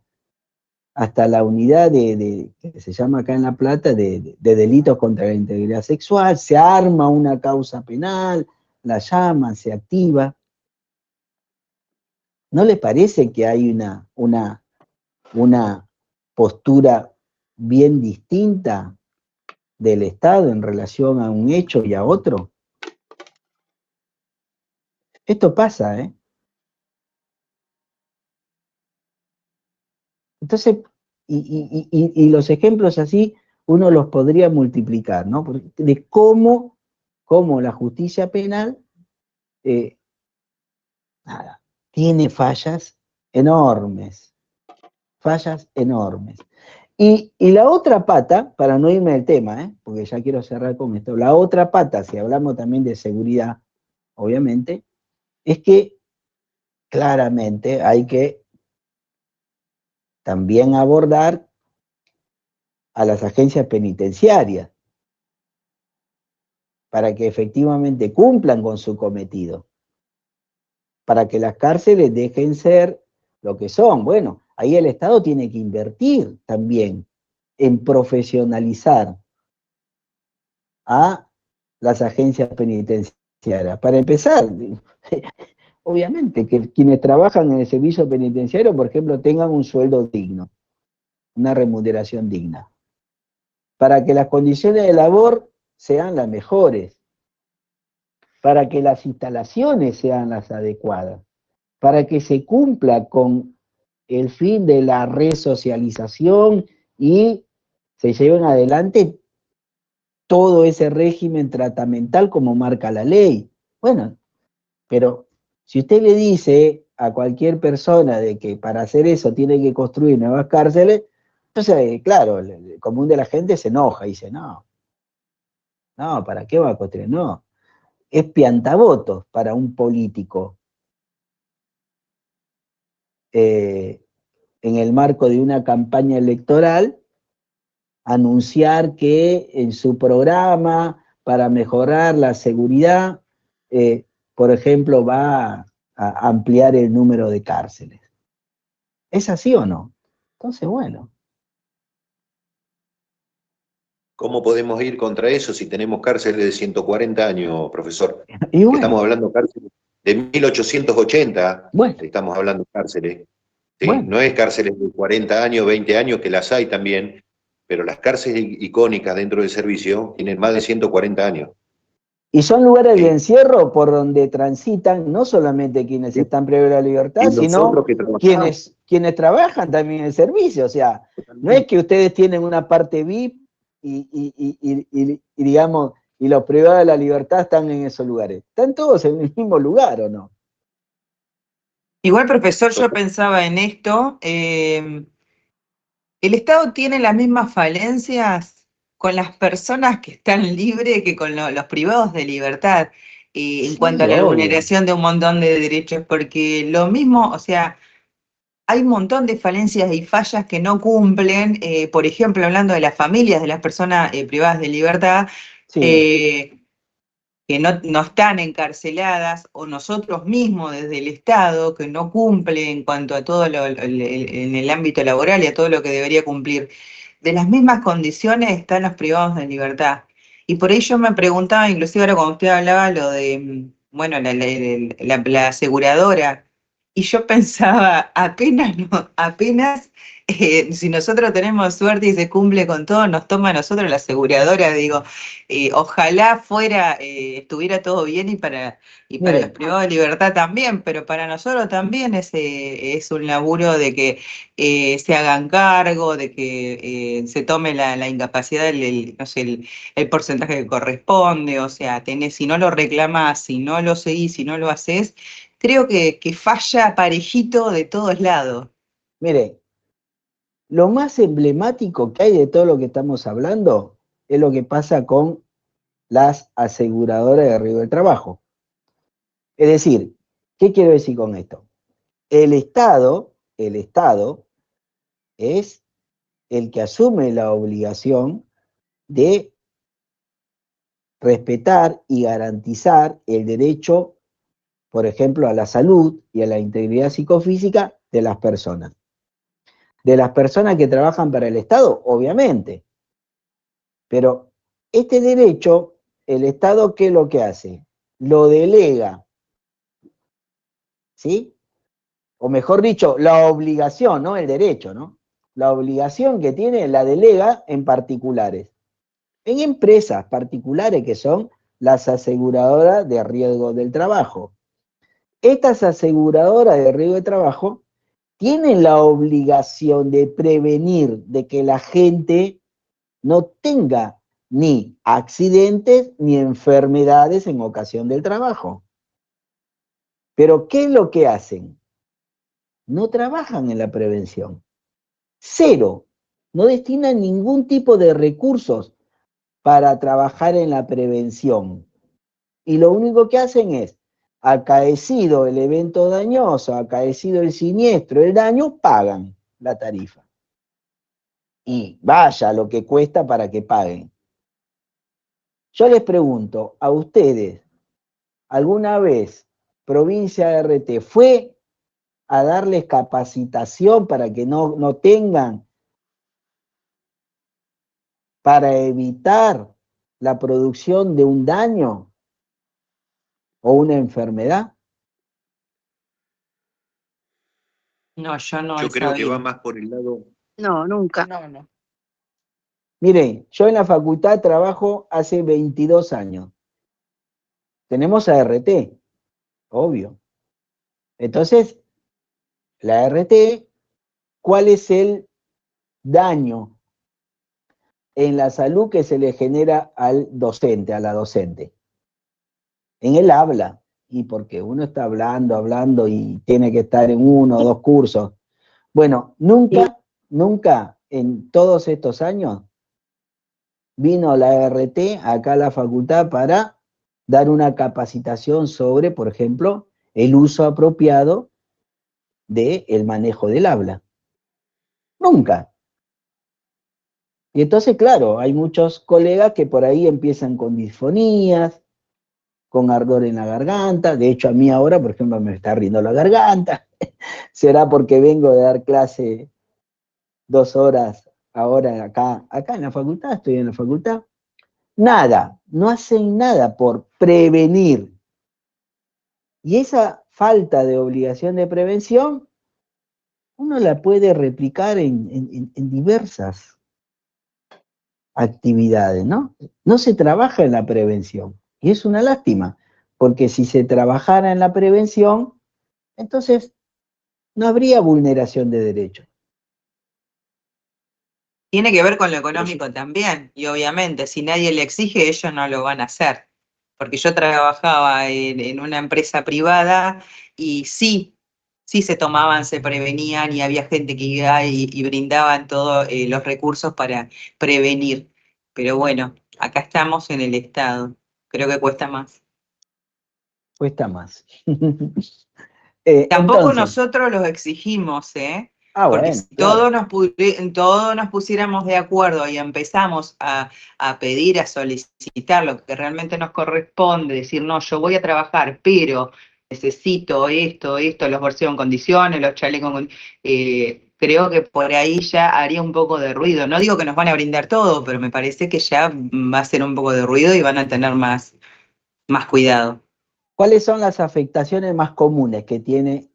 la unidad que se llama acá en La Plata, de delitos contra la integridad sexual. Se arma una causa penal, la llaman, se activa. ¿No le parece que hay una postura bien distinta del Estado en relación a un hecho y a otro? Esto pasa, ¿eh? Entonces, y los ejemplos así uno los podría multiplicar, ¿no? De cómo la justicia penal nada, tiene fallas enormes, fallas enormes. Y la otra pata, para no irme del tema, porque ya quiero cerrar con esto, la otra pata, si hablamos también de seguridad, obviamente, es que claramente hay que también abordar a las agencias penitenciarias para que efectivamente cumplan con su cometido, para que las cárceles dejen ser lo que son. Bueno, ahí el Estado tiene que invertir también en profesionalizar a las agencias penitenciarias. Para empezar, obviamente, que quienes trabajan en el servicio penitenciario, por ejemplo, tengan un sueldo digno, una remuneración digna, para que las condiciones de labor sean las mejores, para que las instalaciones sean las adecuadas, para que se cumpla con el fin de la resocialización y se lleven adelante todo ese régimen tratamental como marca la ley. Bueno, pero si usted le dice a cualquier persona de que para hacer eso tiene que construir nuevas cárceles, entonces, claro, el común de la gente se enoja y dice, no, ¿para qué va a construir? No, es piantavotos para un político en el marco de una campaña electoral anunciar que en su programa para mejorar la seguridad, por ejemplo, va a ampliar el número de cárceles. ¿Es así o no? Entonces, bueno. ¿Cómo podemos ir contra eso si tenemos cárceles de 140 años, profesor? Y bueno, Estamos hablando de cárceles de 1880, bueno, estamos hablando de cárceles. ¿Sí? bueno. No es cárceles de 40 años, 20 años, que las hay también, pero las cárceles icónicas dentro del servicio tienen más de 140 años. Y son lugares de Sí. encierro por donde transitan no solamente quienes Sí. están privados de la libertad, Y sino nosotros que trabajamos, quienes trabajan también en el servicio. O sea, no es que ustedes tienen una parte VIP y digamos, y los privados de la libertad están en esos lugares. Están todos en el mismo lugar, ¿o no? Igual, profesor, yo pensaba en esto. ¿El Estado tiene las mismas falencias con las personas que están libres que con los privados de libertad en Sí, cuanto a la obvio. vulneración de un montón de derechos? Porque lo mismo, o sea, hay un montón de falencias y fallas que no cumplen, por ejemplo, hablando de las familias de las personas privadas de libertad, Sí. que no están encarceladas, o nosotros mismos desde el Estado, que no cumple en cuanto a todo en el ámbito laboral y a todo lo que debería cumplir. De las mismas condiciones están los privados de libertad. Y por ello me preguntaba, inclusive ahora cuando usted hablaba lo de, bueno, la aseguradora, y yo pensaba, apenas si nosotros tenemos suerte y se cumple con todo, nos toma a nosotros la aseguradora, digo, ojalá estuviera todo bien y para Mire, los privados de libertad también, pero para nosotros también es un laburo de que se hagan cargo, de que se tome la incapacidad, no sé, el porcentaje que corresponde, o sea, si no lo reclamás, si no lo seguís, si no lo haces, creo que falla parejito de todos lados. mire, lo más emblemático que hay de todo lo que estamos hablando es lo que pasa con las aseguradoras de riesgo del trabajo. Es decir, ¿qué quiero decir con esto? El Estado es el que asume la obligación de respetar y garantizar el derecho, por ejemplo, a la salud y a la integridad psicofísica de las personas. De las personas que trabajan para el Estado, obviamente. Pero este derecho, el Estado, ¿qué es lo que hace? Lo delega, ¿sí? O mejor dicho, la obligación, no el derecho, ¿no? la obligación que tiene la delega en particulares. En empresas particulares que son las aseguradoras de riesgo del trabajo. Estas aseguradoras de riesgo de trabajo tienen la obligación de prevenir de que la gente no tenga ni accidentes ni enfermedades en ocasión del trabajo. Pero ¿qué es lo que hacen? No trabajan en la prevención. Cero. No destinan ningún tipo de recursos para trabajar en la prevención. Y lo único que hacen es, acaecido el evento dañoso, acaecido el siniestro, el daño, pagan la tarifa. Y vaya lo que cuesta para que paguen. Yo les pregunto, a ustedes, ¿alguna vez Provincia RT fue a darles capacitación para que no tengan, para evitar la producción de un daño o una enfermedad? No, yo no Yo he creo que va sabido. más por el lado. No, nunca. No. Miren, yo en la facultad trabajo hace 22 años. Tenemos ART, obvio. Entonces, la ART, ¿cuál es el daño en la salud que se le genera al docente, a la docente? En el habla, y porque uno está hablando y tiene que estar en 1 o 2 cursos. Bueno, nunca en todos estos años vino la ART acá a la facultad para dar una capacitación sobre, por ejemplo, el uso apropiado del manejo del habla. Nunca. Y entonces, claro, hay muchos colegas que por ahí empiezan con disfonías, con ardor en la garganta. De hecho, a mí ahora, por ejemplo, me está riendo la garganta. Será porque vengo de dar clase 2 horas ahora acá en la facultad, estoy en la facultad. Nada, no hacen nada por prevenir. Y esa falta de obligación de prevención, uno la puede replicar en diversas actividades, ¿no? No se trabaja en la prevención. Y es una lástima, porque si se trabajara en la prevención, entonces no habría vulneración de derechos. Tiene que ver con lo económico también, y obviamente, si nadie le exige, ellos no lo van a hacer. Porque yo trabajaba en una empresa privada y sí se tomaban, se prevenían y había gente que iba y brindaban todos los recursos para prevenir. Pero bueno, acá estamos en el Estado, creo que cuesta más. Cuesta más. Tampoco Entonces, nosotros los exigimos, ¿eh? Porque bueno, si claro. todos nos pusiéramos de acuerdo y empezamos a pedir, a solicitar lo que realmente nos corresponde, decir, no, yo voy a trabajar, pero necesito esto, los bolsillos en condiciones, los chalecos creo que por ahí ya haría un poco de ruido. No digo que nos van a brindar todo, pero me parece que ya va a ser un poco de ruido y van a tener más cuidado. ¿Cuáles son las afectaciones más comunes que tiene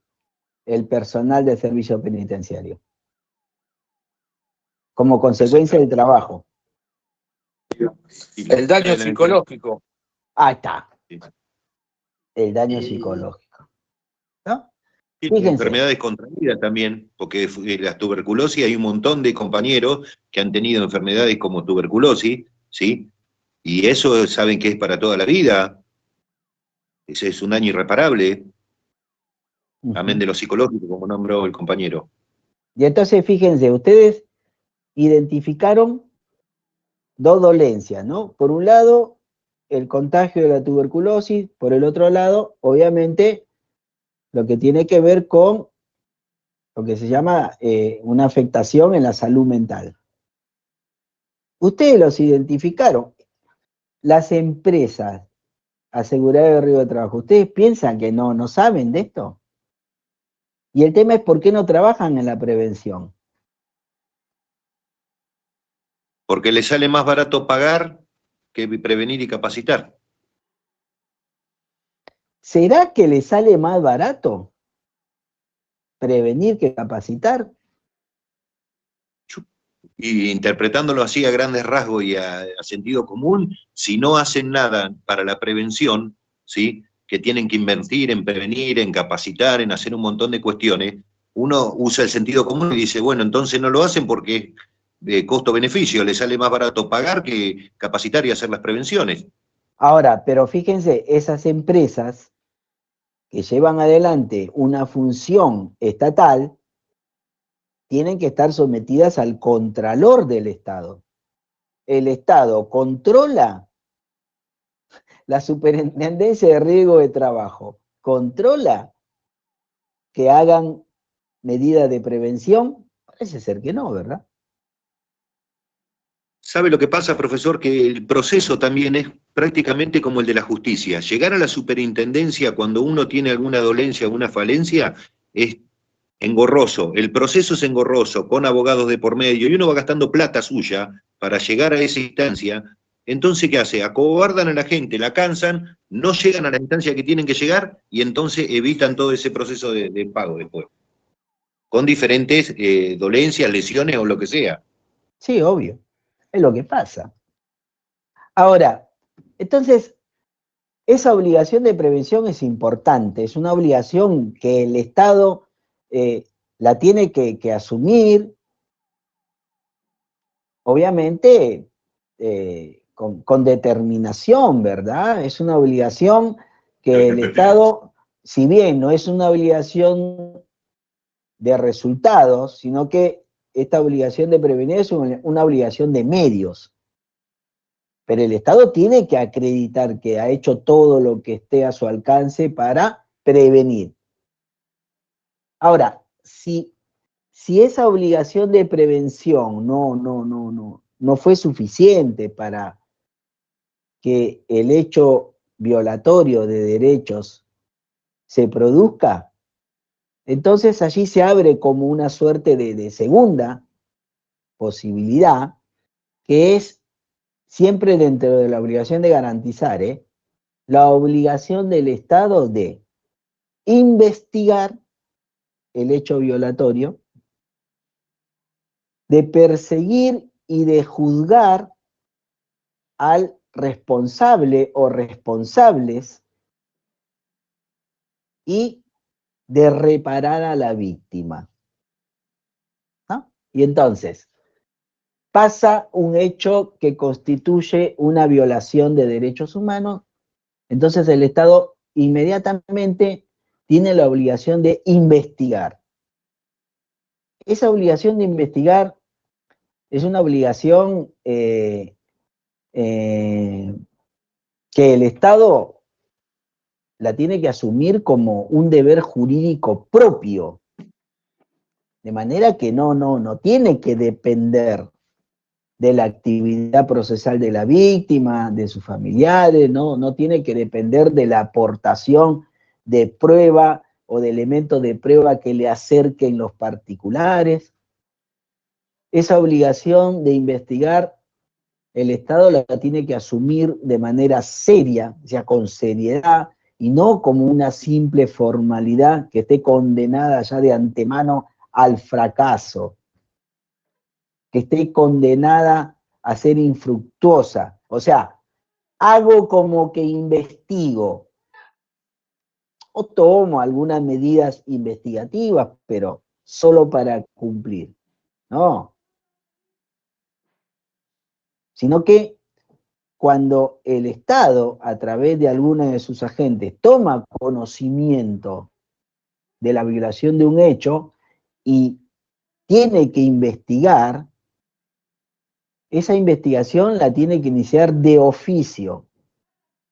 el personal del servicio penitenciario como consecuencia del trabajo? El daño psicológico. Ahí está. El daño psicológico. ¿No? Sí, Fíjense. enfermedades contraídas también, porque la tuberculosis, hay un montón de compañeros que han tenido enfermedades como tuberculosis, ¿sí? Y eso saben que es para toda la vida. Ese es un daño irreparable, amén de lo psicológico, como nombró el compañero. Y entonces, fíjense, ustedes identificaron 2 dolencias, ¿no? Por un lado, el contagio de la tuberculosis, por el otro lado, obviamente, lo que tiene que ver con lo que se llama una afectación en la salud mental. Ustedes los identificaron. Las empresas aseguradoras de riesgo de trabajo, ¿ustedes piensan que no saben de esto? Y el tema es por qué no trabajan en la prevención. Porque les sale más barato pagar que prevenir y capacitar. ¿Será que les sale más barato prevenir que capacitar? Y interpretándolo así a grandes rasgos y a sentido común, si no hacen nada para la prevención, ¿sí? Que tienen que invertir en prevenir, en capacitar, en hacer un montón de cuestiones, uno usa el sentido común y dice, bueno, entonces no lo hacen porque es de costo-beneficio, les sale más barato pagar que capacitar y hacer las prevenciones. Ahora, pero fíjense, esas empresas que llevan adelante una función estatal tienen que estar sometidas al contralor del Estado. El Estado controla la Superintendencia de Riesgo de Trabajo, controla que hagan medidas de prevención. Parece ser que no, ¿verdad? ¿Sabe lo que pasa, profesor? Que el proceso también es prácticamente como el de la justicia. Llegar a la superintendencia cuando uno tiene alguna dolencia, alguna falencia, es engorroso. El proceso es engorroso, con abogados de por medio, y uno va gastando plata suya para llegar a esa instancia. Entonces, ¿qué hace? Acobardan a la gente, la cansan, no llegan a la instancia que tienen que llegar, y entonces evitan todo ese proceso de pago después. Con diferentes dolencias, lesiones o lo que sea. Sí, obvio. Es lo que pasa. Ahora, entonces, esa obligación de prevención es importante, es una obligación que el Estado la tiene que asumir, obviamente, con determinación, ¿verdad? Es una obligación que el Estado, si bien no es una obligación de resultados, sino que esta obligación de prevenir es una obligación de medios. Pero el Estado tiene que acreditar que ha hecho todo lo que esté a su alcance para prevenir. Ahora, si esa obligación de prevención no fue suficiente para que el hecho violatorio de derechos se produzca, entonces allí se abre como una suerte de segunda posibilidad, que es siempre dentro de la obligación de garantizar, la obligación del Estado de investigar el hecho violatorio, de perseguir y de juzgar al responsable o responsables y de reparar a la víctima, ¿no? Y entonces, pasa un hecho que constituye una violación de derechos humanos, entonces el Estado inmediatamente tiene la obligación de investigar. Esa obligación de investigar es una obligación que el Estado la tiene que asumir como un deber jurídico propio, de manera que no tiene que depender de la actividad procesal de la víctima, de sus familiares, no tiene que depender de la aportación de prueba o de elementos de prueba que le acerquen los particulares. Esa obligación de investigar, el Estado la tiene que asumir de manera seria, o sea, con seriedad, y no como una simple formalidad que esté condenada ya de antemano al fracaso, que esté condenada a ser infructuosa. O sea, hago como que investigo, o tomo algunas medidas investigativas, pero solo para cumplir. No. Sino que cuando el Estado, a través de alguno de sus agentes, toma conocimiento de la violación de un hecho y tiene que investigar, esa investigación la tiene que iniciar de oficio,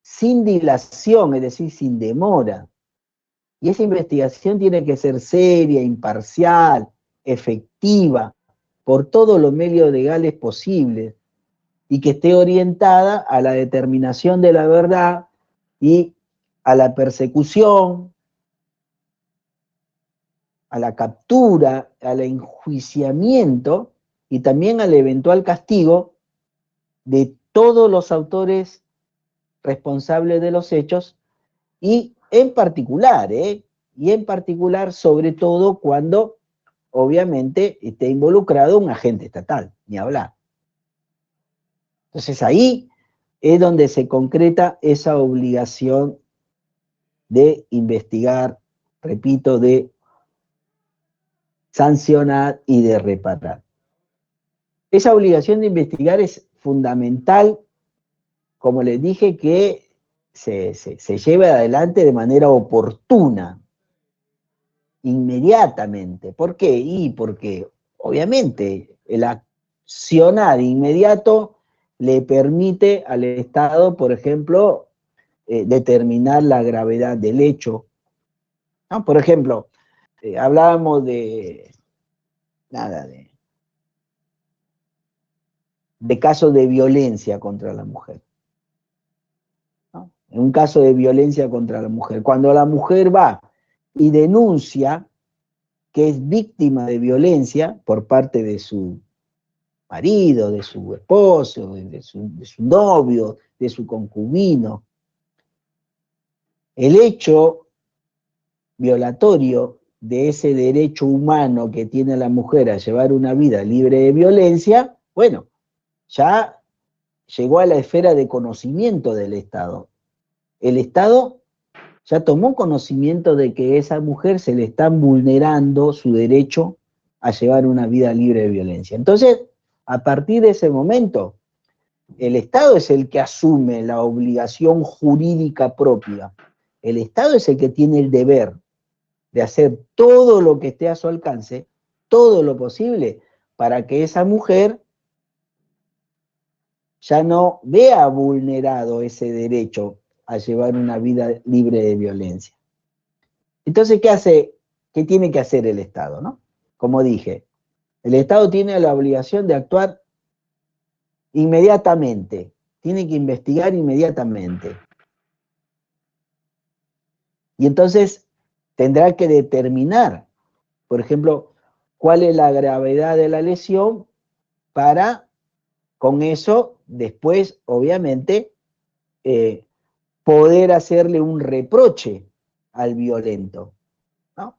sin dilación, es decir, sin demora. Y esa investigación tiene que ser seria, imparcial, efectiva, por todos los medios legales posibles, y que esté orientada a la determinación de la verdad y a la persecución, a la captura, al enjuiciamiento y también al eventual castigo de todos los autores responsables de los hechos y en particular, sobre todo cuando obviamente esté involucrado un agente estatal, ni hablar. Entonces ahí es donde se concreta esa obligación de investigar, repito, de sancionar y de reparar. Esa obligación de investigar es fundamental, como les dije, que se lleve adelante de manera oportuna, inmediatamente. ¿Por qué? Y porque obviamente el accionar inmediato le permite al Estado, por ejemplo, determinar la gravedad del hecho, ¿no? Por ejemplo, hablábamos de casos de violencia contra la mujer, ¿no? En un caso de violencia contra la mujer, cuando la mujer va y denuncia que es víctima de violencia por parte de su marido, de su esposo, de su novio, de su concubino, el hecho violatorio de ese derecho humano que tiene la mujer a llevar una vida libre de violencia, bueno, ya llegó a la esfera de conocimiento del Estado. El Estado ya tomó conocimiento de que a esa mujer se le están vulnerando su derecho a llevar una vida libre de violencia. Entonces, a partir de ese momento, el Estado es el que asume la obligación jurídica propia. El Estado es el que tiene el deber de hacer todo lo que esté a su alcance, todo lo posible, para que esa mujer ya no vea vulnerado ese derecho a llevar una vida libre de violencia. Entonces, ¿qué hace? ¿Qué tiene que hacer el Estado, no? Como dije, el Estado tiene la obligación de actuar inmediatamente, tiene que investigar inmediatamente. Y entonces tendrá que determinar, por ejemplo, cuál es la gravedad de la lesión para, con eso, después, obviamente, poder hacerle un reproche al violento, ¿no?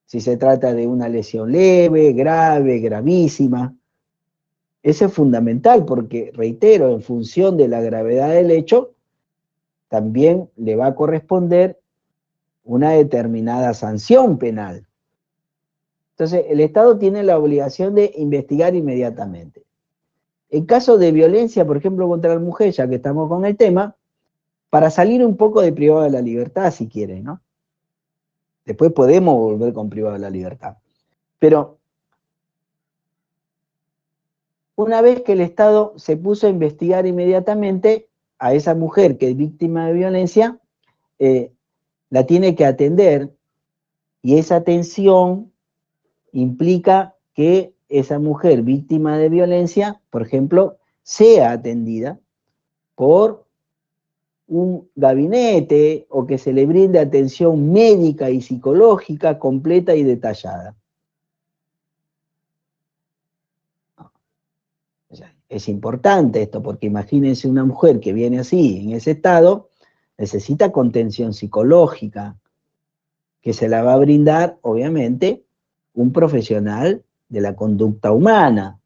Si se trata de una lesión leve, grave, gravísima. Eso es fundamental porque, reitero, en función de la gravedad del hecho, también le va a corresponder una determinada sanción penal. Entonces, el Estado tiene la obligación de investigar inmediatamente. En caso de violencia, por ejemplo, contra la mujer, ya que estamos con el tema, para salir un poco de privado de la libertad, si quieren, ¿no? Después podemos volver con privado de la libertad. Pero una vez que el Estado se puso a investigar inmediatamente a esa mujer que es víctima de violencia, la tiene que atender, y esa atención implica que esa mujer víctima de violencia, por ejemplo, sea atendida por un gabinete o que se le brinde atención médica y psicológica completa y detallada. O sea, es importante esto porque imagínense una mujer que viene así, en ese estado, necesita contención psicológica, que se la va a brindar, obviamente, un profesional de la conducta humana.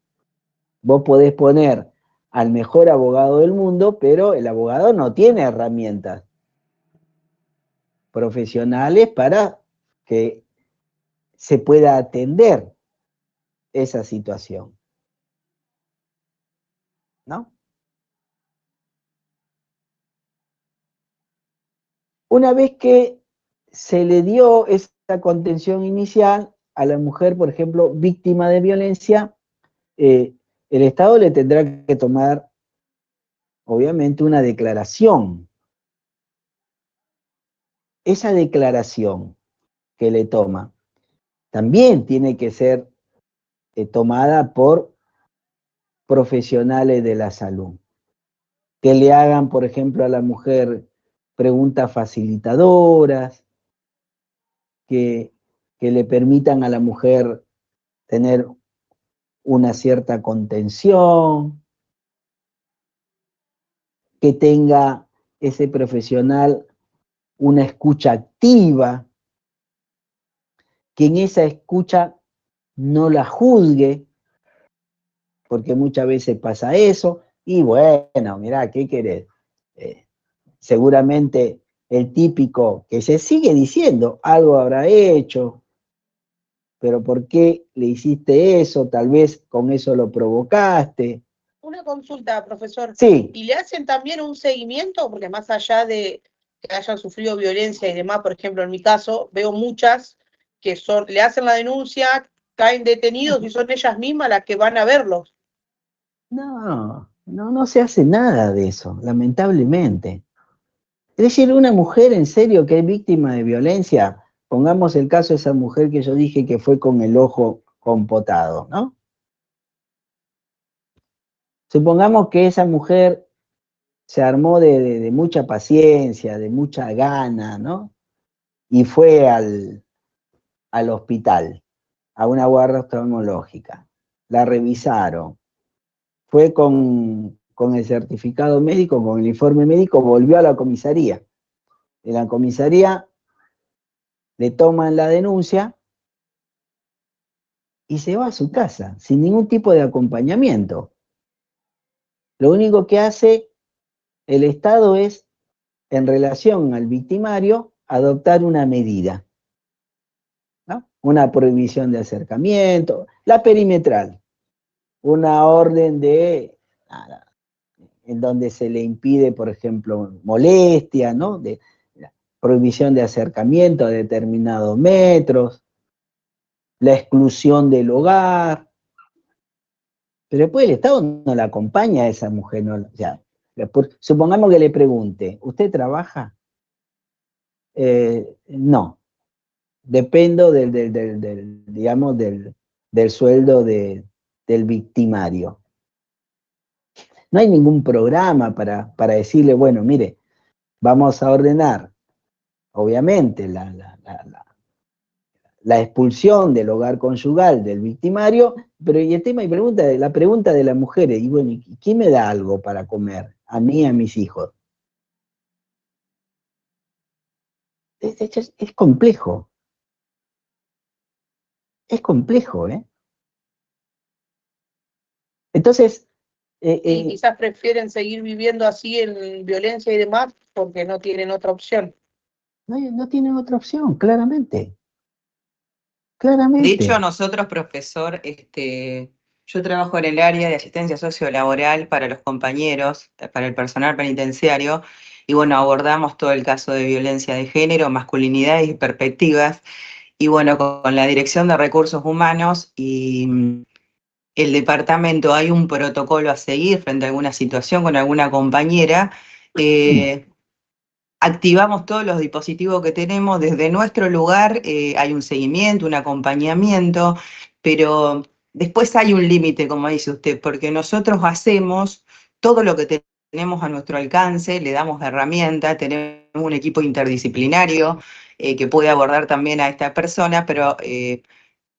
Vos podés poner al mejor abogado del mundo, pero el abogado no tiene herramientas profesionales para que se pueda atender esa situación, ¿no? Una vez que se le dio esa contención inicial a la mujer, por ejemplo, víctima de violencia, el Estado le tendrá que tomar, obviamente, una declaración. Esa declaración que le toma también tiene que ser tomada por profesionales de la salud, que le hagan, por ejemplo, a la mujer preguntas facilitadoras, que le permitan a la mujer tener una cierta contención, que tenga ese profesional una escucha activa, que en esa escucha no la juzgue, porque muchas veces pasa eso, y bueno, mirá, ¿qué querés? Seguramente el típico que se sigue diciendo, algo habrá hecho, pero ¿por qué le hiciste eso? Tal vez con eso lo provocaste. Una consulta, profesor. Sí, ¿Y le hacen también un seguimiento? Porque más allá de que hayan sufrido violencia y demás, por ejemplo, en mi caso, veo muchas que le hacen la denuncia, caen detenidos y son ellas mismas las que van a verlos. no se hace nada de eso, lamentablemente. Es decir, una mujer en serio que es víctima de violencia, pongamos el caso de esa mujer que yo dije que fue con el ojo compotado, ¿no? Supongamos que esa mujer se armó de mucha paciencia, de mucha gana, ¿no? Y fue al hospital, a una guardia oftalmológica. La revisaron, fue con el certificado médico, con el informe médico, volvió a la comisaría. En la comisaría le toman la denuncia y se va a su casa, sin ningún tipo de acompañamiento. Lo único que hace el Estado es, en relación al victimario, adoptar una medida, ¿no? Una prohibición de acercamiento, la perimetral, una orden de, en donde se le impide, por ejemplo, molestia, ¿no? De prohibición de acercamiento a determinados metros, la exclusión del hogar, pero después el Estado no la acompaña a esa mujer, no, o sea, supongamos que le pregunte, ¿usted trabaja? No, dependo digamos, del sueldo del victimario. No hay ningún programa para decirle, bueno, mire, vamos a ordenar, obviamente, la expulsión del hogar conyugal del victimario, pero y el tema y la pregunta de las mujeres, y bueno, ¿quién me da algo para comer? A mí y a mis hijos. Es complejo. Es complejo, ¿eh? Entonces, Y quizás prefieren seguir viviendo así en violencia y demás porque no tienen otra opción. no tienen otra opción, claramente. De Claramente. hecho, nosotros, profesor, yo trabajo en el área de asistencia sociolaboral para los compañeros, para el personal penitenciario, y bueno, abordamos todo el caso de violencia de género, masculinidad y perspectivas, y bueno, con la Dirección de Recursos Humanos y el departamento hay un protocolo a seguir frente a alguna situación con alguna compañera. Activamos todos los dispositivos que tenemos desde nuestro lugar, hay un seguimiento, un acompañamiento, pero después hay un límite, como dice usted, porque nosotros hacemos todo lo que tenemos a nuestro alcance, le damos herramientas, tenemos un equipo interdisciplinario que puede abordar también a esta persona, pero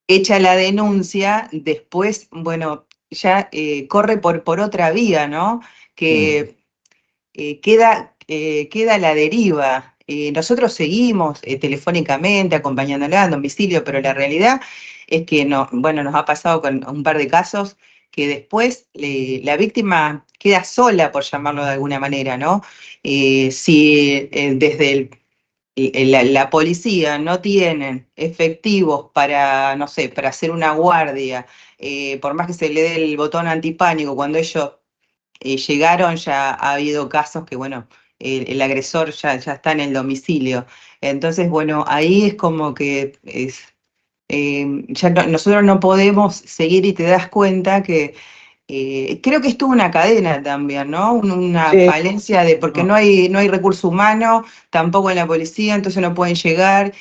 hecha la denuncia, después, bueno, ya corre por otra vía, ¿no? Que queda a la deriva. Nosotros seguimos telefónicamente acompañándola a domicilio, pero la realidad es que no, bueno, nos ha pasado con un par de casos que después la víctima queda sola, por llamarlo de alguna manera, ¿no? Si desde la policía no tienen efectivos para, no sé, para hacer una guardia, por más que se le dé el botón antipánico, cuando ellos llegaron ya ha habido casos que, bueno, el agresor ya está en el domicilio. Entonces, bueno, ahí es como que ya nosotros no podemos seguir y te das cuenta que creo que es toda una cadena también, ¿no? Una Sí. falencia porque no hay recurso humano, tampoco en la policía, entonces no pueden llegar,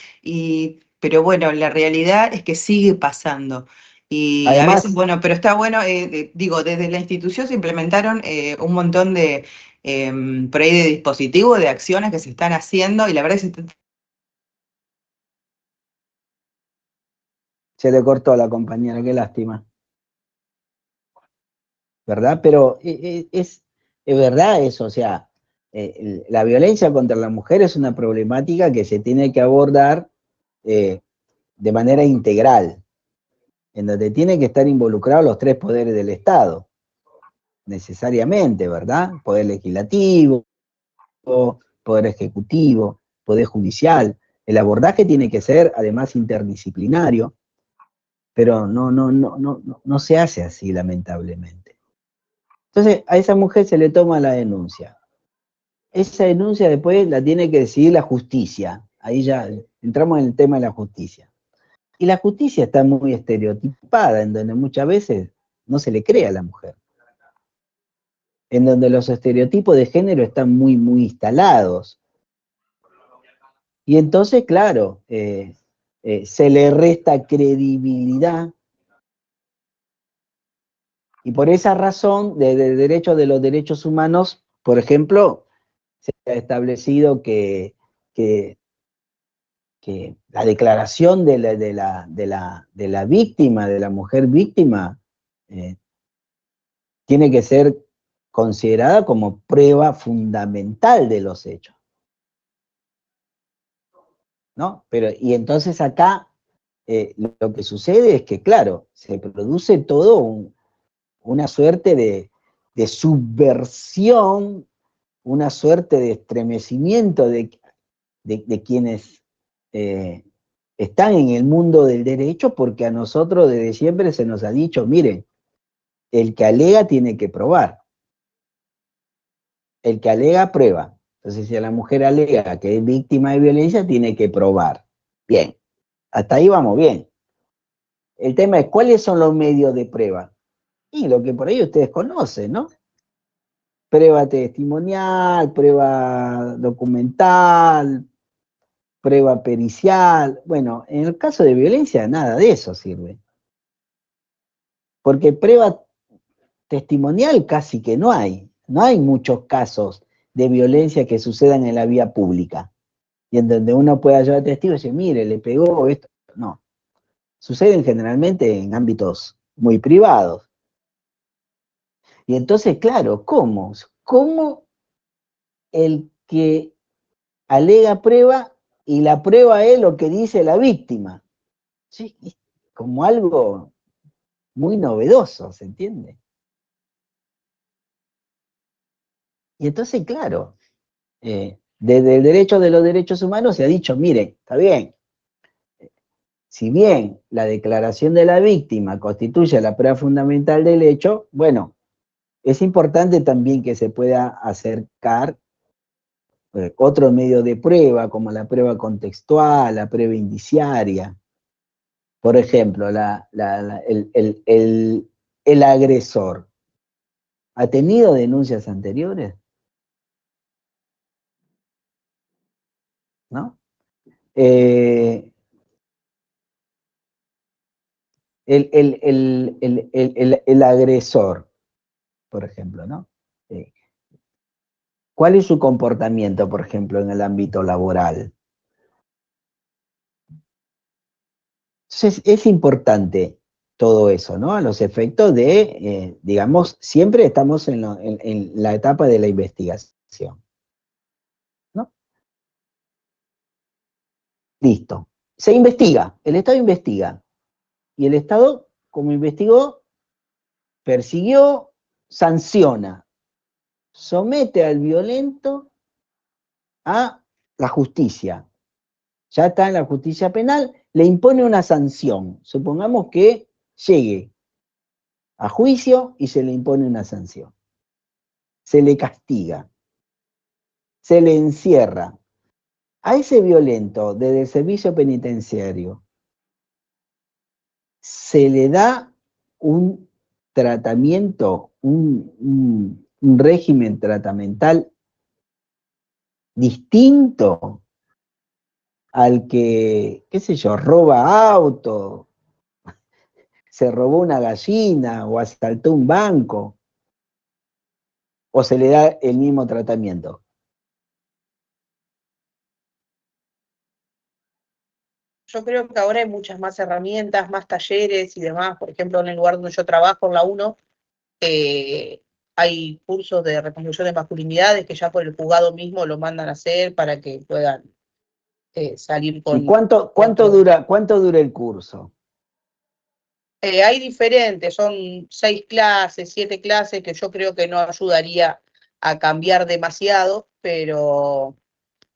pero bueno, la realidad es que sigue pasando. Y a Además, veces, bueno, pero está bueno, digo, desde la institución se implementaron un montón de, por ahí de dispositivos, de acciones que se están haciendo, y la verdad es que se le cortó a la compañera, qué lástima. ¿Verdad? Pero es verdad eso, o sea, la violencia contra la mujer es una problemática que se tiene que abordar de manera integral. en donde tienen que estar involucrados los tres poderes del Estado, necesariamente, ¿verdad? Poder legislativo, poder ejecutivo, poder judicial. El abordaje tiene que ser, además, interdisciplinario, pero no se hace así, lamentablemente. Entonces, a esa mujer se le toma la denuncia. Esa denuncia después la tiene que decidir la justicia. Ahí ya entramos en el tema de la justicia. Y la justicia está muy estereotipada, en donde muchas veces no se le cree a la mujer. En donde los estereotipos de género están muy, muy instalados. Y entonces, claro, se le resta credibilidad. Y por esa razón, de derecho de los derechos humanos, por ejemplo, se ha establecido que la declaración de la víctima, de la mujer víctima, tiene que ser considerada como prueba fundamental de los hechos, ¿no? Y entonces acá lo que sucede es que, claro, se produce todo una suerte de subversión, una suerte de estremecimiento de quienes están en el mundo del derecho, porque a nosotros desde siempre se nos ha dicho, miren, el que alega tiene que probar. El que alega prueba. Entonces, si la mujer alega que es víctima de violencia, tiene que probar. Bien, hasta ahí vamos bien. El tema es, ¿cuáles son los medios de prueba? Y lo que por ahí ustedes conocen, ¿no? Prueba testimonial, prueba documental, prueba pericial. Bueno, en el caso de violencia, nada de eso sirve. Porque prueba testimonial casi que no hay. No hay muchos casos de violencia que sucedan en la vía pública. Y en donde uno pueda llevar testigos y decir, mire, le pegó esto. No. Suceden generalmente en ámbitos muy privados. Y entonces, claro, ¿cómo? ¿Cómo el que alega prueba y la prueba es lo que dice la víctima? Sí, como algo muy novedoso, ¿se entiende? Y entonces, claro, desde el derecho de los derechos humanos se ha dicho, miren, está bien, si bien la declaración de la víctima constituye la prueba fundamental del hecho, bueno, es importante también que se pueda acercar otro medio de prueba, como la prueba contextual, la prueba indiciaria. Por ejemplo, el agresor, ¿ha tenido denuncias anteriores? ¿No? El agresor, por ejemplo, ¿no? ¿Cuál es su comportamiento, por ejemplo, en el ámbito laboral? Entonces, es importante todo eso, ¿no? A los efectos de, digamos, siempre estamos en la etapa de la investigación, ¿no? Listo. Se investiga, el Estado investiga. Y el Estado, como investigó, persiguió, sanciona, somete al violento a la justicia. Ya está en la justicia penal, le impone una sanción. Supongamos que llegue a juicio y se le impone una sanción. Se le castiga, se le encierra. A ese violento desde el servicio penitenciario se le da un tratamiento, un régimen tratamental distinto al que, qué sé yo, roba auto, se robó una gallina o asaltó un banco, o se le da el mismo tratamiento. Yo creo que ahora hay muchas más herramientas, más talleres y demás. Por ejemplo, en el lugar donde yo trabajo, en la UNO, hay cursos de reconstrucción de masculinidades que ya por el juzgado mismo lo mandan a hacer para que puedan salir con... ¿Y cuánto dura el curso? Hay diferentes, son 6 clases, 7 clases, que yo creo que no ayudaría a cambiar demasiado, pero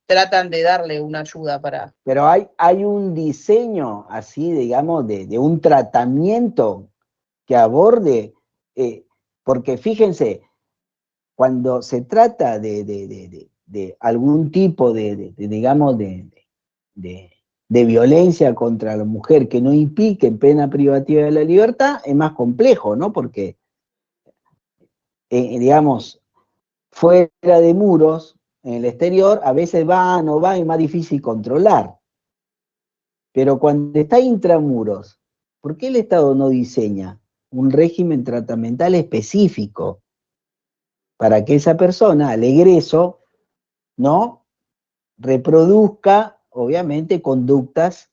tratan de darle una ayuda para... Pero hay un diseño así, digamos, de un tratamiento que aborde, porque fíjense, cuando se trata de algún tipo digamos, de violencia contra la mujer que no implique pena privativa de la libertad, es más complejo, ¿no? Porque, digamos, fuera de muros, en el exterior, a veces va, no va, es más difícil controlar. Pero cuando está intramuros, ¿por qué el Estado no diseña un régimen tratamental específico para que esa persona, al egreso, no reproduzca, obviamente, conductas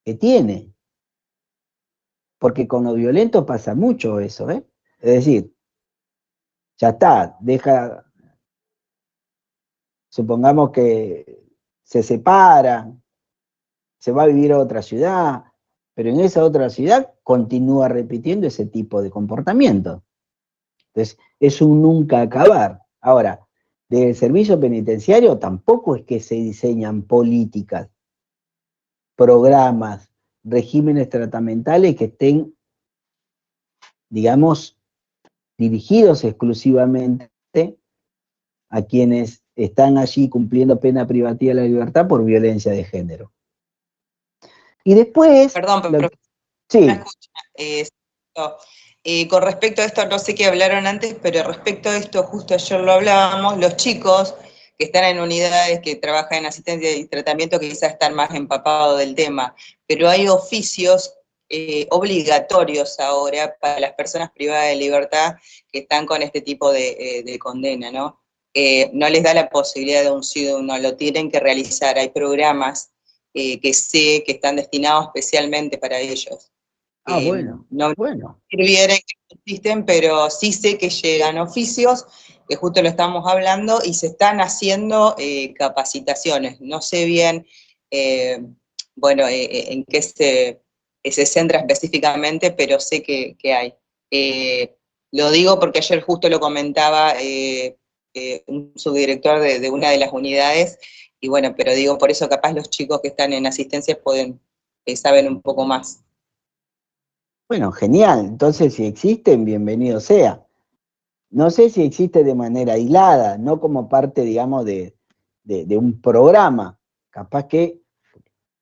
que tiene? Porque con los violentos pasa mucho eso, ¿eh? Es decir, ya está, supongamos que se separan, se va a vivir a otra ciudad, pero en esa otra ciudad continúa repitiendo ese tipo de comportamiento. Entonces, es un nunca acabar. Ahora, del servicio penitenciario tampoco es que se diseñan políticas, programas, regímenes tratamentales que estén, digamos, dirigidos exclusivamente a quienes están allí cumpliendo pena privativa de la libertad por violencia de género. Y después... Perdón, pero sí. me escucha. Con respecto a esto, no sé qué hablaron antes, pero respecto a esto, justo ayer lo hablábamos, los chicos que están en unidades que trabajan en asistencia y tratamiento que quizás están más empapados del tema, pero hay oficios obligatorios ahora para las personas privadas de libertad que están con este tipo de condena, ¿no? No les da la posibilidad de un sí o un no, lo tienen que realizar. Hay programas que sé que están destinados especialmente para ellos. Bueno, no bueno. escribiera que existen, pero sí sé que llegan oficios, que justo lo estamos hablando, y se están haciendo capacitaciones. No sé bien, en qué se centra específicamente, pero sé que hay. Lo digo porque ayer justo lo comentaba un subdirector de una de las unidades, y bueno, pero digo, por eso capaz los chicos que están en asistencia saben un poco más. Bueno, genial. Entonces, si existen, bienvenido sea. No sé si existe de manera aislada, no como parte, digamos, de un programa. Capaz que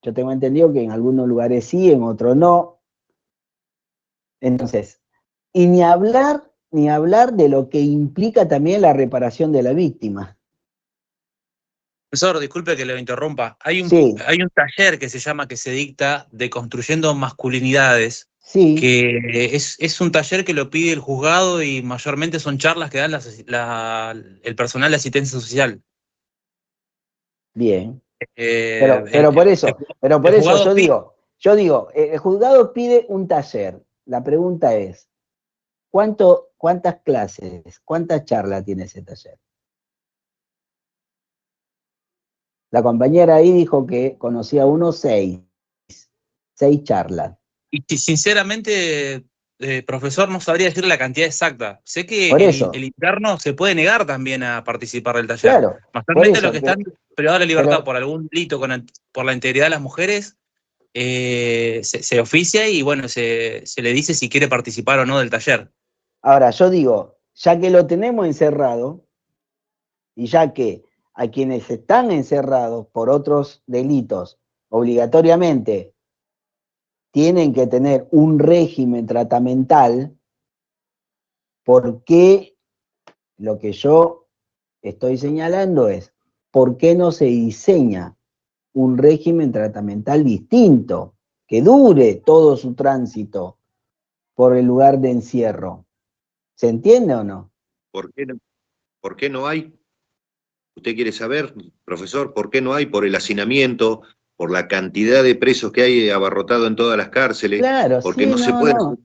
yo tengo entendido que en algunos lugares sí, en otros no. Entonces, y ni hablar de lo que implica también la reparación de la víctima. Profesor, disculpe que lo interrumpa. Sí, Hay un taller que se llama, que se dicta, de Construyendo Masculinidades, sí, que es un taller que lo pide el juzgado y mayormente son charlas que dan el personal de asistencia social. bien. Eh, Pero por eso el juzgado yo pide, digo, el juzgado pide un taller. La pregunta es, ¿cuántas clases, cuántas charlas tiene ese taller? La compañera ahí dijo que conocía unos 6 charlas. y sinceramente, profesor, no sabría decir la cantidad exacta. Sé que Por eso, el interno se puede negar también a participar del taller. claro, por Mayormente eso, los que están privados de la libertad pero por algún delito por la integridad de las mujeres, se oficia y bueno, se le dice si quiere participar o no del taller. ahora yo digo, ya que lo tenemos encerrado, y ya que a quienes están encerrados por otros delitos, obligatoriamente tienen que tener un régimen tratamental, ¿por qué lo que yo estoy señalando es, ¿por qué no se diseña un régimen tratamental distinto, que dure todo su tránsito por el lugar de encierro? ¿Se entiende o no? ¿Por qué no hay? ¿Usted quiere saber, profesor, por qué no hay? Por el hacinamiento, por la cantidad de presos que hay abarrotado en todas las cárceles, Claro, porque sí, no se puede hacer.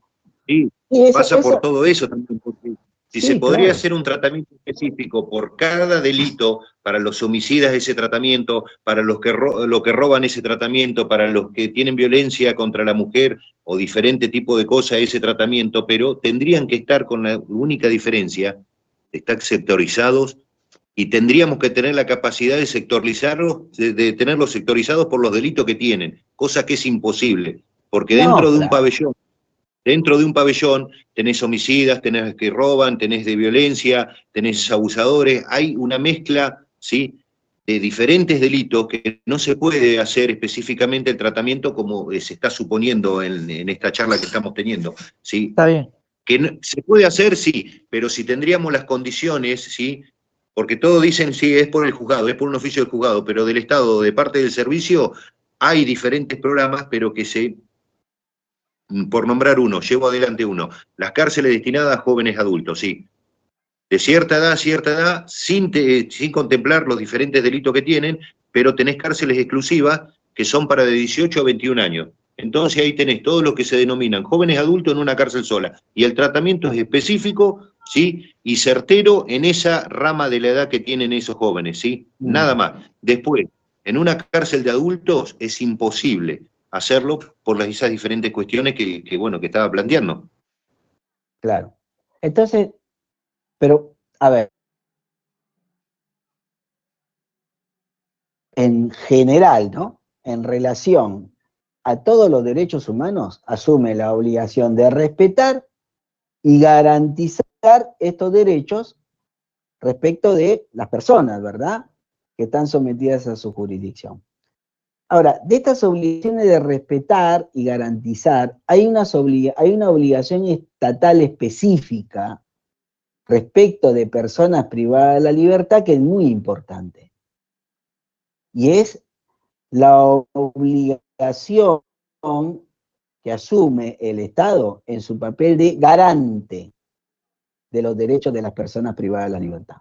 Sí, Y pasa por eso, todo eso también, porque Si Sí, se podría claro. hacer un tratamiento específico por cada delito, para los homicidas ese tratamiento, para los que, lo que roban ese tratamiento, para los que tienen violencia contra la mujer o diferente tipo de cosas ese tratamiento, pero tendrían que estar con la única diferencia, estar sectorizados y tendríamos que tener la capacidad de sectorizarlos, de tenerlos sectorizados por los delitos que tienen, cosa que es imposible, porque No, dentro de un claro. pabellón tenés homicidas, tenés que roban, tenés de violencia, tenés abusadores, hay una mezcla, ¿sí?, de diferentes delitos que no se puede hacer específicamente el tratamiento como se está suponiendo en esta charla que estamos teniendo, ¿sí? Está bien. Que se puede hacer, sí, pero si tendríamos las condiciones, ¿sí? Porque todos dicen, sí, es por el juzgado, es por un oficio del juzgado, pero del Estado, de parte del servicio, hay diferentes programas, pero que por nombrar uno, llevo adelante uno, las cárceles destinadas a jóvenes adultos, sí. De cierta edad, sin contemplar los diferentes delitos que tienen, pero tenés cárceles exclusivas que son para de 18 a 21 años. Entonces ahí tenés todos los que se denominan jóvenes adultos en una cárcel sola. Y el tratamiento es específico, ¿sí?, y certero en esa rama de la edad que tienen esos jóvenes, ¿sí? Nada más. Después, en una cárcel de adultos es imposible hacerlo por esas diferentes cuestiones que estaba planteando. Claro. Entonces, pero, a ver, en general, ¿no? En relación a todos los derechos humanos, asume la obligación de respetar y garantizar estos derechos respecto de las personas, ¿verdad?, que están sometidas a su jurisdicción. Ahora, de estas obligaciones de respetar y garantizar, hay una obligación estatal específica respecto de personas privadas de la libertad que es muy importante. Y es la obligación que asume el Estado en su papel de garante de los derechos de las personas privadas de la libertad.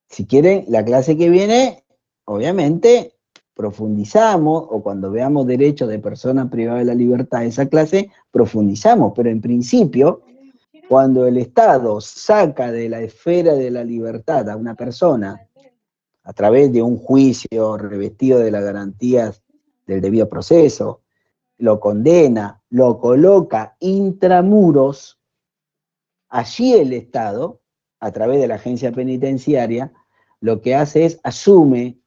Si quieren, la clase que viene, obviamente, profundizamos, o cuando veamos derechos de personas privadas de la libertad, esa clase, profundizamos, pero en principio, cuando el Estado saca de la esfera de la libertad a una persona a través de un juicio revestido de las garantías del debido proceso, lo condena, lo coloca intramuros, allí el Estado, a través de la agencia penitenciaria, lo que hace es asume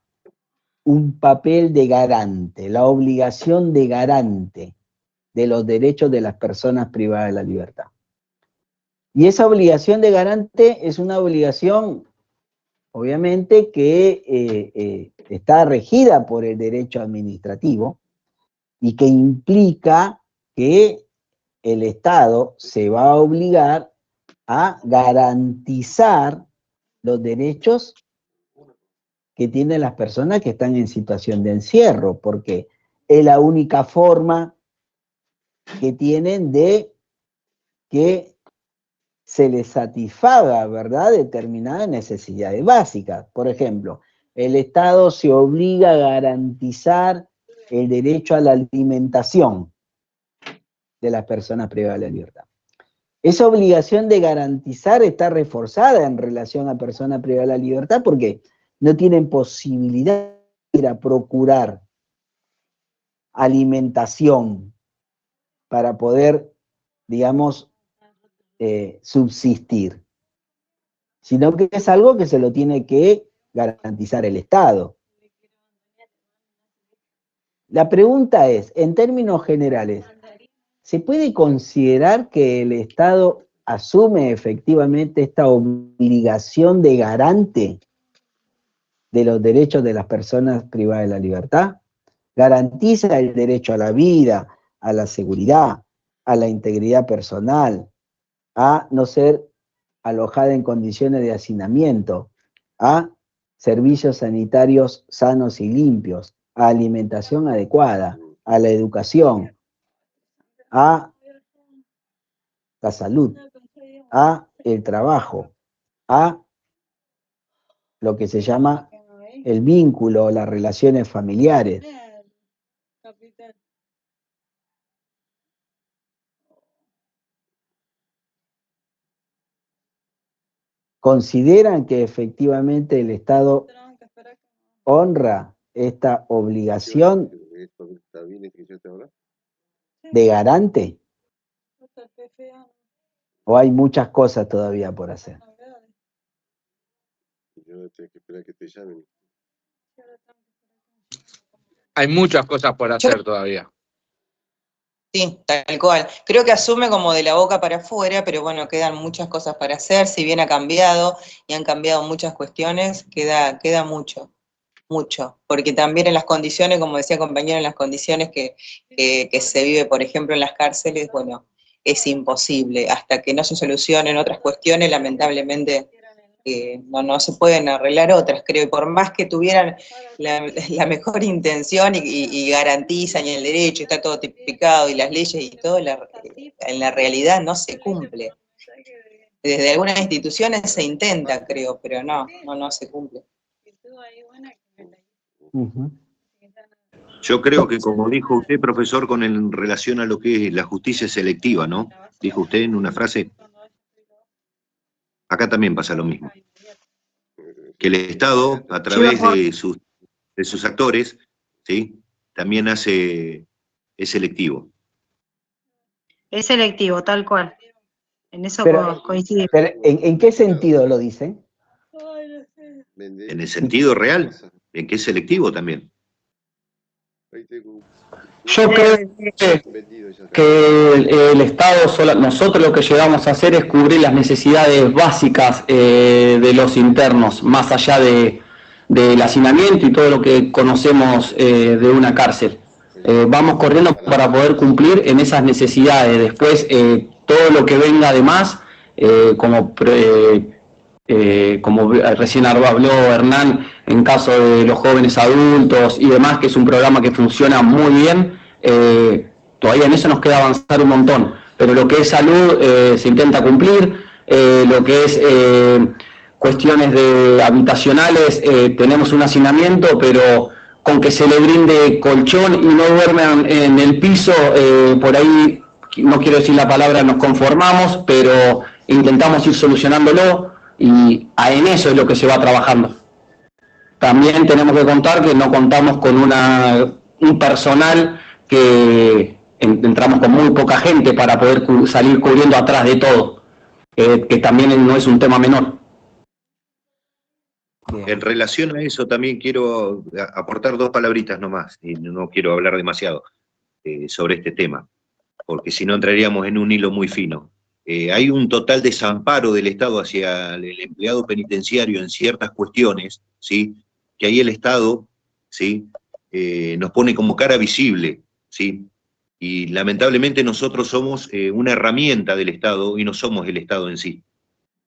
un papel de garante, la obligación de garante de los derechos de las personas privadas de la libertad. Y esa obligación de garante es una obligación, obviamente, que está regida por el derecho administrativo y que implica que el Estado se va a obligar a garantizar los derechos que tienen las personas que están en situación de encierro, porque es la única forma que tienen de que se les satisfaga, ¿verdad?, determinadas necesidades básicas. Por ejemplo, el Estado se obliga a garantizar el derecho a la alimentación de las personas privadas de la libertad. Esa obligación de garantizar está reforzada en relación a personas privadas de la libertad porque no tienen posibilidad de ir a procurar alimentación para poder, digamos, subsistir, sino que es algo que se lo tiene que garantizar el Estado. La pregunta es, en términos generales, ¿se puede considerar que el Estado asume efectivamente esta obligación de garante de los derechos de las personas privadas de la libertad? Garantiza el derecho a la vida, a la seguridad, a la integridad personal, a no ser alojada en condiciones de hacinamiento, a servicios sanitarios sanos y limpios, a alimentación adecuada, a la educación, a la salud, a el trabajo, a lo que se llama el vínculo, las relaciones familiares. ¿consideran que efectivamente el Estado honra esta obligación de garante? ¿O hay muchas cosas todavía por hacer? Hay muchas cosas por hacer todavía. Sí, tal cual. Creo que asume como de la boca para afuera, pero bueno, quedan muchas cosas para hacer. Si bien ha cambiado y han cambiado muchas cuestiones, queda mucho, porque también en las condiciones, como decía compañero, en las condiciones que se vive, por ejemplo, en las cárceles, bueno, es imposible. Hasta que no se solucionen otras cuestiones, lamentablemente no se pueden arreglar otras, creo, y por más que tuvieran la mejor intención y garantizan y el derecho, está todo tipificado, y las leyes y todo, en la realidad no se cumple. Desde algunas instituciones se intenta, creo, pero no se cumple. Yo creo que, como dijo usted, profesor, en relación a lo que es la justicia selectiva, ¿no? Dijo usted en una frase, acá también pasa lo mismo. Que el Estado, a través de sus actores, ¿sí? También es selectivo. Es selectivo, tal cual. En eso coincide. Pero, ¿en qué sentido lo dicen? En el sentido real, en que es selectivo también. Yo creo que el Estado, nosotros lo que llegamos a hacer es cubrir las necesidades básicas de los internos, más allá del hacinamiento y todo lo que conocemos de una cárcel. Vamos corriendo para poder cumplir en esas necesidades. Después, todo lo que venga de más, como recién habló Hernán, en caso de los jóvenes adultos y demás, que es un programa que funciona muy bien, todavía en eso nos queda avanzar un montón, pero lo que es salud se intenta cumplir, lo que es cuestiones habitacionales, tenemos un hacinamiento, pero con que se le brinde colchón y no duerman en el piso, por ahí, no quiero decir la palabra nos conformamos, pero intentamos ir solucionándolo, y en eso es lo que se va trabajando. También tenemos que contar que no contamos con un personal que entramos con muy poca gente para poder salir cubriendo atrás de todo, que también no es un tema menor. En relación a eso también quiero aportar 2 palabritas nomás, y no quiero hablar demasiado sobre este tema, porque si no entraríamos en un hilo muy fino. Hay un total desamparo del Estado hacia el empleado penitenciario en ciertas cuestiones, ¿sí? Que ahí el Estado, ¿sí? Nos pone como cara visible, ¿sí? Y lamentablemente nosotros somos una herramienta del Estado y no somos el Estado en sí.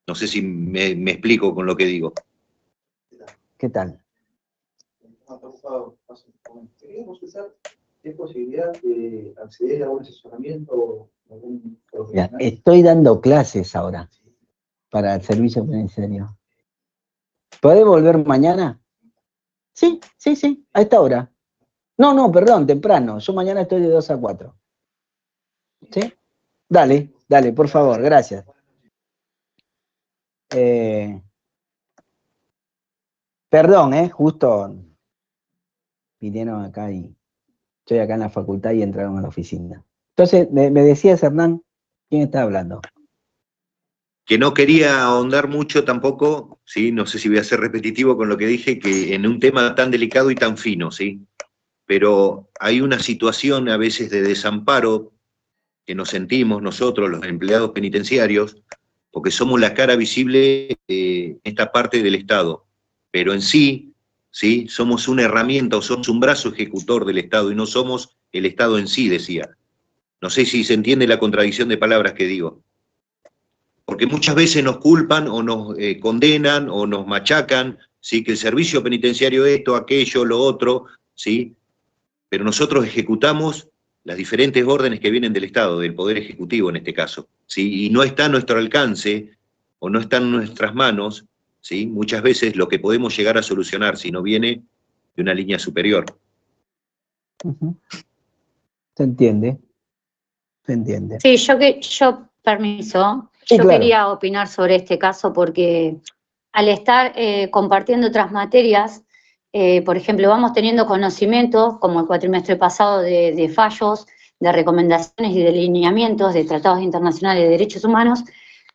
No sé si me explico con lo que digo. ¿Qué tal? ¿Qué posibilidad de acceder a un asesoramiento? Ya, estoy dando clases ahora para el servicio penitenciario. ¿Podés volver mañana? Sí, a esta hora. No, perdón, temprano. Yo mañana estoy de 2 a 4. ¿Sí? Dale, por favor, gracias. Perdón, justo vinieron acá y estoy acá en la facultad y entraron a la oficina. Entonces, me decías, Hernán, ¿quién está hablando? Que no quería ahondar mucho tampoco, ¿sí? No sé si voy a ser repetitivo con lo que dije, que en un tema tan delicado y tan fino, ¿sí? Pero hay una situación a veces de desamparo que nos sentimos nosotros, los empleados penitenciarios, porque somos la cara visible de esta parte del Estado, pero en sí, ¿sí? Somos una herramienta o somos un brazo ejecutor del Estado y no somos el Estado en sí, decía. No sé si se entiende la contradicción de palabras que digo. Porque muchas veces nos culpan o nos condenan o nos machacan, ¿sí? Que el servicio penitenciario esto, aquello, lo otro, ¿sí? Pero nosotros ejecutamos las diferentes órdenes que vienen del Estado, del Poder Ejecutivo en este caso, ¿sí? Y no está a nuestro alcance o no está en nuestras manos, ¿sí? Muchas veces lo que podemos llegar a solucionar si no viene de una línea superior. ¿Se entiende? Sí, permiso. Sí, Yo claro. quería opinar sobre este caso porque al estar compartiendo otras materias, por ejemplo, vamos teniendo conocimientos, como el cuatrimestre pasado, de fallos, de recomendaciones y de lineamientos de tratados internacionales de derechos humanos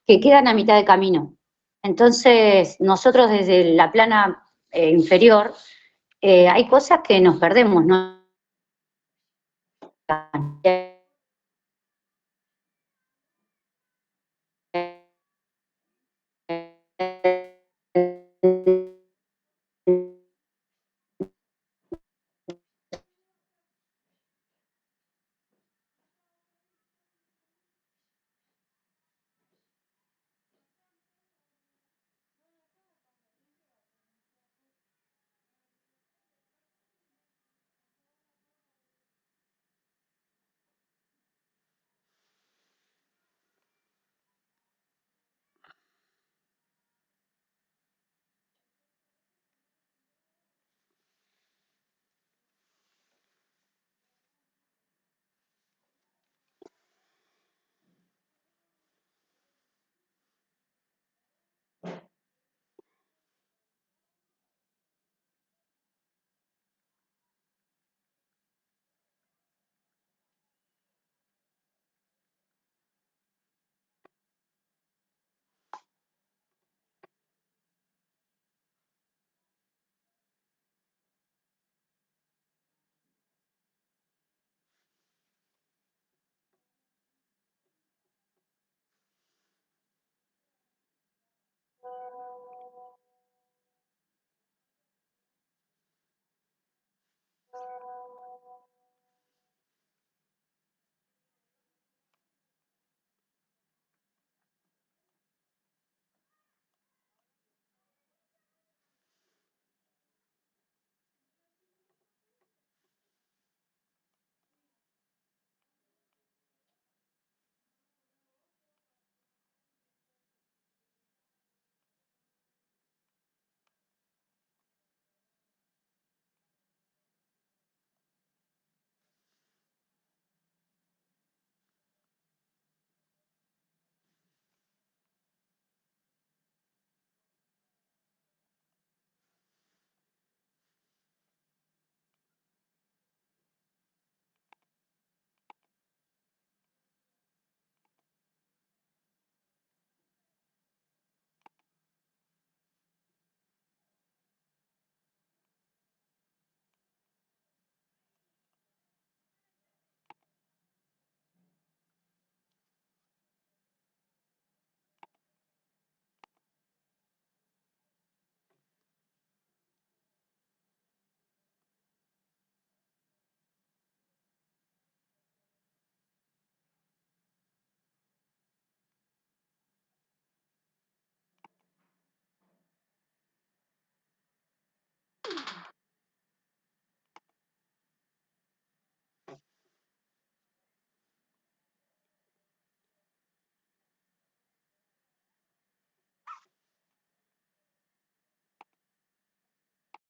que quedan a mitad de camino. Entonces, nosotros desde la plana inferior, hay cosas que nos perdemos, ¿no?